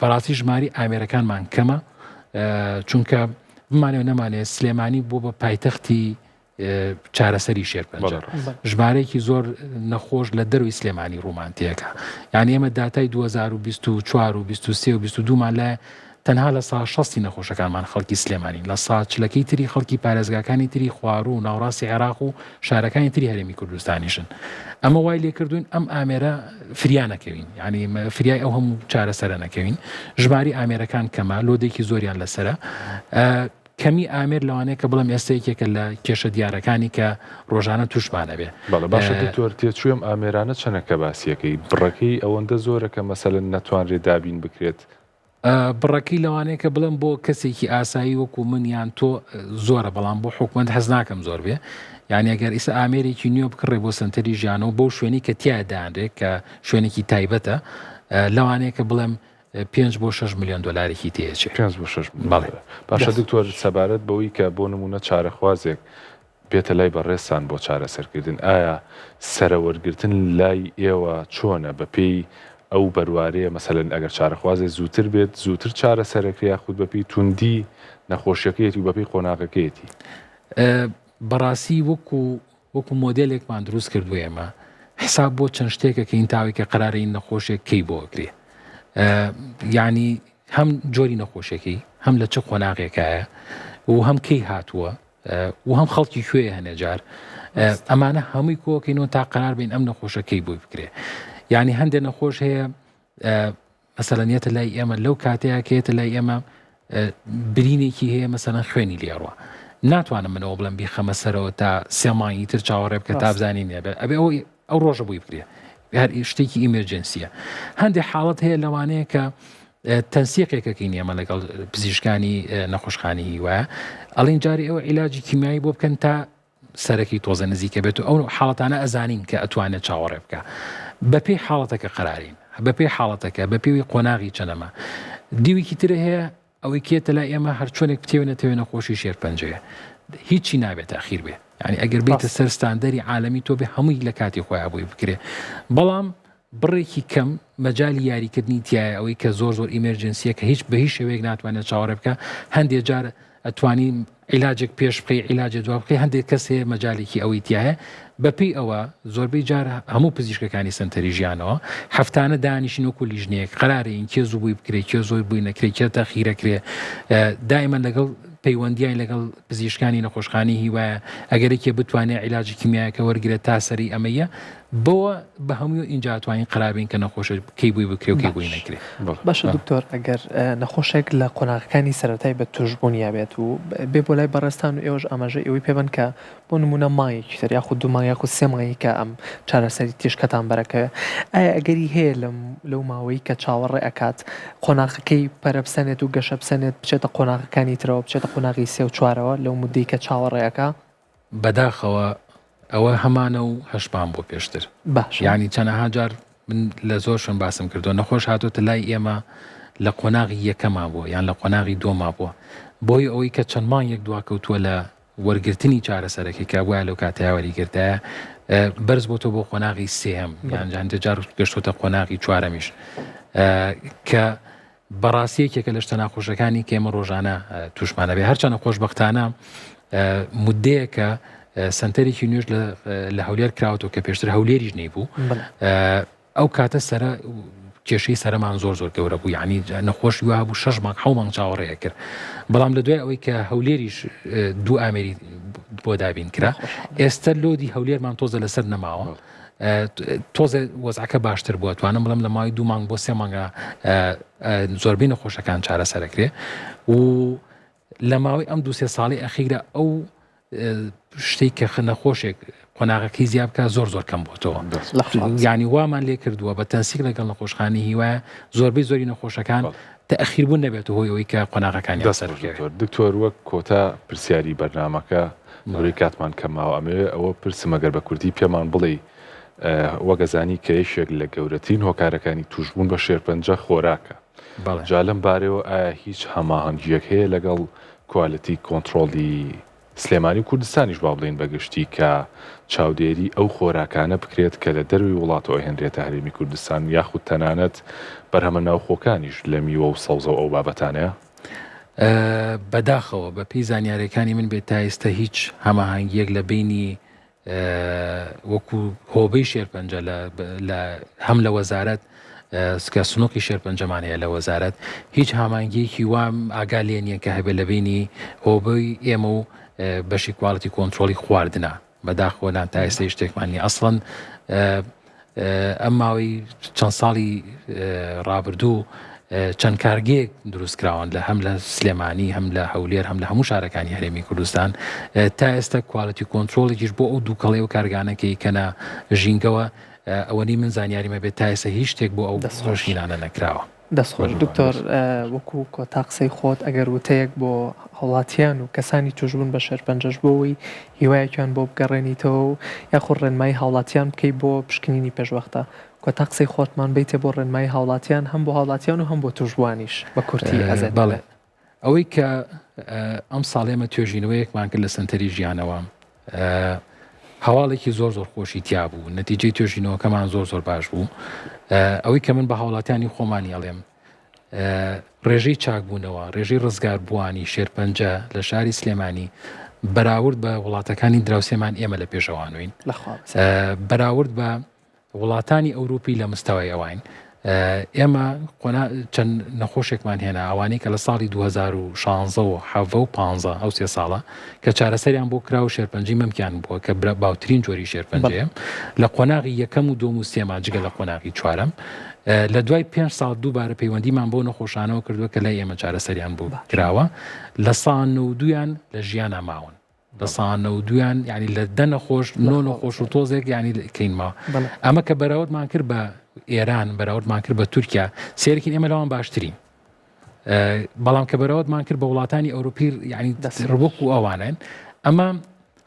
بەڕاستی ژماری ئامێرەکانمان کەمە چونکە بمانێ نەمانێت سلێمانی بۆ بە پایتەختی چارەسەری شێرپەنجە ژمارەیەکی زۆر نەخۆش لە دەروی سلێمانی ڕوومانتیەکە یعنی ئێمە داتای 2024 و 23 و 22مان لای تەنها لە سا 60 نەخۆشەکانمان خەڵکی سلێمانی لە سا چلەکەی تری خەڵکی پارێزگاکانی تری خوار و ناوڕاستی عێراق و شارەکانی تری هەرێمی کوردستانیشن ئەمە وای لێکردوین ئەم ئامێرە فریانەکەوین یعنی فریای ئەو هەموو چارەسەرە نەکەوین ژماری ئامێرەکان کەمە لۆدێکی زۆریان لەسرە کەمی ئامێر لەوانەیە کە بڵم ئێستا یەکێکە لە کێشە دیارەکانی کە ڕۆژانە توشمانە بێ باشە دکتۆر تێچوویم ئامێرانە چەنەکە باسیەکەی بڕەکەی ئەوەندە زۆرە کە مەسەلەن نەتوانرێت دابین بکرێت بڕەکەی لەوانەیە کە بڵم بۆ کەسێکی ئاسایی وەکو من یان تۆ زۆرە، بەڵام بۆ حکومەت حەز ناکەم زۆر بێ. یعنی ئەگەر ئیسا ئامێرێکی نوێ بکڕێ بۆ سنتەری ژیانەوە بۆ شوێنی کە تیادانرێت کە شوێنێکی تایبەتە، لەوانەیە کە بڵێم 5 بۆ 6 ملیۆن دلارێکی تێچێت. 5 بۆ 6 باشە دکتۆر سەبارەت بەوەی کە بۆ نمونە چارەخوازێک بێتە لای بەڕێستان بۆ چارەسەرکردن، ئایا سەرەوەرگرتن لای ئێوە چۆنە بەپێی ئەو بەروارەیە؟ مەسەلەن ئەگەر چارەخوازێ زووتر بێت زووتر چارەسەرەکە یاخود بەپێی توندی نەخۆشیەکەیەتی و بەپێی قۆناغەکەیەتی؟ بەڕاستی وەکو مۆدێلێکمان دروست کردو ئێمە حساب بۆ چەند شتێکە کە ئینتاوی کە قرارەی نەخۆشێک کەی بۆکرێ، یعنی هەم جۆری نەخۆشیەکەی هەم لە چ قۆناغێکایە و هەم کەی هاتووە و هەم خەڵکی کوێ هەنێ جار ئەمانە هەمووی کۆکەینەوە تا قرار بین ئەم نەخۆشەکەی بۆی بکرێ. یعنی هەندێک نەخۆش هەیە مەسەلەنیەتە لای ئێمە لەو کاتەیە کێتە لای ئێمە برینێکی هەیە مەسەلەن خوێنی لێڕوە، ناتوانم منەوە بڵم بیخەمە سەرەوە تا 3 مانگی تر چاوەڕێ بکە تا بزانین ئەبێ ئەو ڕۆژە بووی بکرێ، هەر شتێکی ئیمەرجەنسیە. هەندێک حاڵەت هەیە لەوانەیە کە تەنسیقێکەکەی ئێمە لەگەڵ پزیشکانی نەخۆشخانەی وایە ئەڵین جاری ئەوە عیلاجی کیمیایی بۆ بکەن تا سەرەکی تۆزە نزیکە بێت و ئەو حاڵەتانە ئەزانین کە ئەتوانێت چاوەڕێ بکە بەپێی حاڵەتەکە قرارین، بەپێی حاڵەتەکە بەپێوی قۆناغی چەنەمە. دیوێکی ترە هەیە ئەوەی کێتە لای ئێمە هەر چۆنێک بتێونەتەوێ نەخۆشی شێرپەنجەیە هیچی نابێت تاخیر بێ، یعنی ئەگەر بیتە سەر ستاندەری عالەمی تۆ بێ هەمووی لە کاتی خۆیان بۆی بکرێ، بەڵام بڕێکی کەم مەجای یاریکردنی تایە ئەوەی کە زۆر ئیمەرجەنسیە کە هیچ بە هیچ شێوەیەک ناتوانێت چاوەڕێ بکە. هەندێک جار ئەتوانی عیلاجێک پێش بکەی عیلاجێ دوای بکەی، هەندێک کەس هەیە مەجالێکی ئەوەی تایە. بەپێی ئەوە زۆربەی جار هەموو پزیشکەکانی سنتەری ژیانەوە هەفتانە دانیشین وەکو لیژنەیەک قرارەیە کێ زوو بووی بکرێت کێ زۆر بووی نەکرێت کێ تەخیرەکرێ، دائما لەگەڵ پەیوەندیان لەگەڵ پزیشکانی نەخۆشخانەی هیوایە ئەگەرێکێ بتوانێت عیلاجی کیمیایەکە وەرگرێت تا سەری ئەمەیە بۆە بە هەموو ئینجا توانین قرابین کە نەخۆشە کەی بووی بکرێ و کەی بووی نەکرێ. باشە دکتۆر، ئەگەر نەخۆشێک لە قۆناغەکانی سەرەتای بە توشبوونیا بێت و بێ بۆ لای بەڕێستان و ئێوەش ئاماژە ئەوەی پێبن کە بۆ نمونە مایەکی تر یاخود 2 مانگ یاخود 3 مانگی کە ئەم چارەسەری تیشکەتان بەرەکەوێ، ئایا ئەگەری هەیە لەو ماوەی کە چاوەڕێ ئەکات قۆناغەکەی پەرەبسەنێت و گەشە بسەنێت بچێتە قۆناغەکانی ترەوە بچێتە قۆناغی 3 و 4ەوە لەو مودەی کە چاوەڕێەکە؟ بەداخەوە ئەوە هەمانە و هەشبان بۆ پێشتر. باش، یعنی چەندەها جار من لە زۆرشم باسم کردو نەخۆش هاتوتە لای ئێمە لە قۆناغی یەکەما بووە یان لە قۆناغی دۆما بووە، بۆی ئەوەی کە چەند مانگێک دواکەوتووە لە وەرگرتنی چارەسەرەکەی کە بووە لەو کاتەیە وەریگرتایە بەرز بۆ تۆ بۆ قۆناغی 3ەم یان هەندێک جار گەشتۆتە قۆناغی 4ەمیش کە بەڕاستیەکێکە لە شتە ناخۆشەکانی کە ئێمە ڕۆژانە توشمانە بێ. هەرچەندە خۆشبەختانە مودەیەکە سنتەرێکی نوێژ لە هەولێر کراوەوە کە پێشتر هەولێریش نەیبوو، ئەو کاتە سەرە کێشەی سەرمان زۆر گەورە بوو، یعنی نەخۆشی وها بوو 6 مانگ 7 مانگ چاوەڕێیە کرد. بەڵام لە دوای ئەوەی کە هەولێریش 2 ئامێری بۆ دابین کرا، ئێستا لۆدی هەولێرمان تۆزە لەسەر نەماوە، تۆزە وەزعەکە باشتر بووە، توانم بڵم لە ماوەی 2 مانگ بۆ 3 مانگە زۆربەی نەخۆشەکان چارەسەرەکرێ و لە ماوەی ئەم 2-3 ساڵی ئەخیرە ئەو شتێک کە نەخۆشێک قۆناغەکەی زیاد بکە زۆر کەم بۆتەوە. یعنی وامان لێ کردووە بە تەنسیق لەگەڵ نەخۆشخانەی هیوایە زۆربەی نەخۆشەکان تەخیربوون نەبێت هۆی کە قۆناغەکانی سەرکەوێت. دکتۆر وەک کۆتا پرسیاری بەرنامەکە نوری کاتمان کەماوە ئەمەوێ ئەوە پرسمەگەر بە کوردی پێمان بڵێ وەگەزانی کە یەکێک لە گەورەترین هۆکارەکانی توشبوون بە شێرپەنجە خۆراکە. جا لەم بارەوە ئایا هیچ هەماهەنگیەک هەیە لەگەڵ کوالیتی کۆنتڕۆلی سلێمانی کوردستانیش با بڵێن بەگشتی کە چاودێری ئەو خۆراکانە بکرێت کە لە دەروی وڵاتەوە هێنرێتە هەرێمی کوردستان یاخود تەنانەت بەرهەمە ناوخۆکانیش لە میوە و سەوزە و ئەو بابەتانەیە؟ بەداخەوە بە پێی زانیاریەکانی من بێت تا ئێستا هیچ هەماهەنگیەک لە بینی وەکو هۆبەی شێرپەنجە هەم لە وەزارەت کە سنووقی شێرپەنجەمان هەیە لە وەزارەت هیچ هەمانگیەکی وام ئاگا لێ نییە کە هەبێت لە بینی هۆبەی ئێمە و بەشی کواڵەتی کۆنتڕۆلی خواردنە. بەداخۆلان تا ئێستا شتێکمانی ئەسڵەن ئەم ماوەی چەند ساڵی ڕابردوو چەند کارگەیەک دروستکراون لە هەم لە سلێمانی هەم لە هەولێر هەم لە هەموو شارەکانی هەرێمی کوردستان تا ئێستا کواڵەتی کۆنتڕۆڵێکیش بۆ ئەو دووکەڵێ و کارگانەکەی کەنە ژینگەوە ئەوەنی من زانیاریمە بێت تا ئێستا هیچ شتێک بۆ ئەو ڕۆژینانە نەکراوە. دەستخۆش دکتۆر وەکو کۆتا قسەی خۆت ئەگەر وتەیەک بۆ هەوڵاتیان و کەسانی توشبوون بە شێرپەنجەش بۆەوەی هیوایەکیان بۆ بگەڕێنیتەوە یاخۆ ڕێنمایی هاوڵاتیان بکەی بۆ پشکنینی پێشوەختە کۆتا قسەی خۆتمان بیتێ بۆ ڕێنمایی هاوڵاتیان هەم بۆ هاوڵاتیان و هەم بۆ توشبوانیش بە کورتی ئەزێت بەڵێ ئەوەی کە ئەم ساڵێمە توێژینەوەیەکمان کرد لە سنتەری ژیانەوە هەواڵێکی زۆر خۆشی تیا بوو نەتیجەی توێژینەوەکەمان زۆر باش بوو ئەوەی کە من بە هاوڵاتیانی خۆمانی ئەڵێم ڕێژەی چاکبوونەوە ڕێژەی ڕزگاربووانی شێرپەنجە لە شاری سلێمانی بەراورد بە وڵاتەکانی دراوسێمان ئێمە لە پێشەوانوین بەراورد بە وڵاتانی ئەوروپی لە مستەوەی ئەوین ئێمە چەند نەخۆشێکمان هێنا ئەوانەی کە لە ساڵی 2016 و 15 ئەو 3 ساڵە کە چارەسەریان بۆ کرا و شێرپەنجی مەمکیان بووە کە باوترین جۆری شێرپەنجەیە لە قۆناغی یەکەم و دووەم و سێمان جگە لە قۆناغی چوارەم لە دوای 5 ساڵ دووبارە پەیوەندیمان بۆ نەخۆشانەوە کردووە کە لای ئێمە چارەسەریان بوو کراوە لە ساڵ 92یان لە ژیانە ماون لە ساڵ 92یان ینی لە دە نەخۆش نەخۆش و تۆزێک ینی کەینماوە ئەمە کە بەراوردمان کرد بە ئێران بەراوردمان کرد بە تورکیا سێرەکین ئێمە لەوان باشترین بەڵام کە بەراوردمان کرد بە وڵاتانی ئەوروپی ینی ڕبوک و ئەوانن ئەمە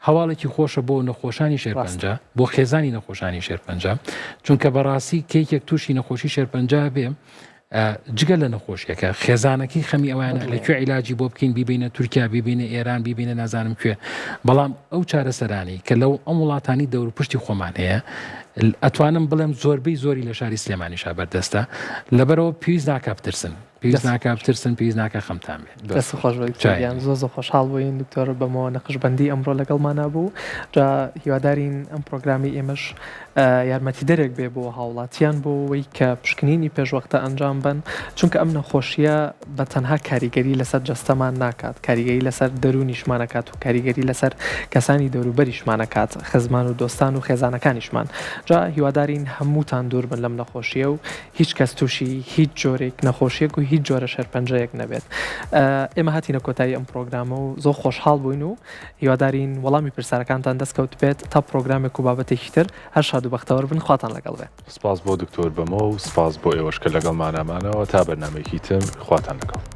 هەواڵێکی خۆشە بۆ نەخۆشانی شێرپەنجە بۆ خێزانی نەخۆشانی شێرپەنجە چونکە بەڕاستی کێکێک تووشی نەخۆشی شێرپەنجە بێ جگە لە نەخۆشیەکە خێزانەکەی خەمی ئەوانە لەکوێ عیلاجی بۆ بکەین بیبینە تورکیا بیبینە ئێران بیبینە نازانم کوێ بەڵام ئەو چارەسەرانی کە لەو ئەم وڵاتانی دەور پشتی خۆمان هەیە ئەتوانم بڵێم زۆربەی زۆری لە شاری سلێمانیشا بەردەستە لەبەرەوە پێویست ناکا بترسن پێویست ناکا بترسن پێویست ناکە خەمتان بێت دەست خۆشیان زۆر خۆشحاڵ بووین دکتۆر بەمەوە نەقشبەندی ئەمڕۆ لەگەڵمانە بوو جا هیوادارین ئەم پرۆگرامی ئێمەش یارمەتی دەرێک بێ بۆ هاوڵاتیان بۆ ئەوەی کە پشکنینی پێشوەختە ئەنجام بن چونکە ئەم نەخۆشیە بە تەنها کاریگەری لەسەر جەستەمان ناکات کاریگەری لەسەر دەرونیشمانەکات و کاریگەری لەسەر کەسانی دەوروبەریشمانەکات خزمان و دۆستان و خێزانەکانیشمان جا هیوادارین هەمووتان دوور بن لەم نەخۆشیە و هیچ کەس تووشی هیچ جۆرێک نەخۆشیەک و هیچ جۆرە شێرپەنجەیەک نەبێت ئێمە هاتینە کۆتایی ئەم پرۆگرامە و زۆر خۆشحاڵ بووین و هیوادارین وەڵامی پرسیارەکانتان دەستکەوت بێت تا پرۆگرامێک و بابەتێکی تر هەر شاد و بەختەوەر بن خواتان لەگەڵ بێت سپاس بۆ دکتۆر بەمە و سپاس بۆ ئێوەش کە لەگەڵ مانامانەوە تا بەرنامێکی تر خواتان لەگەڵ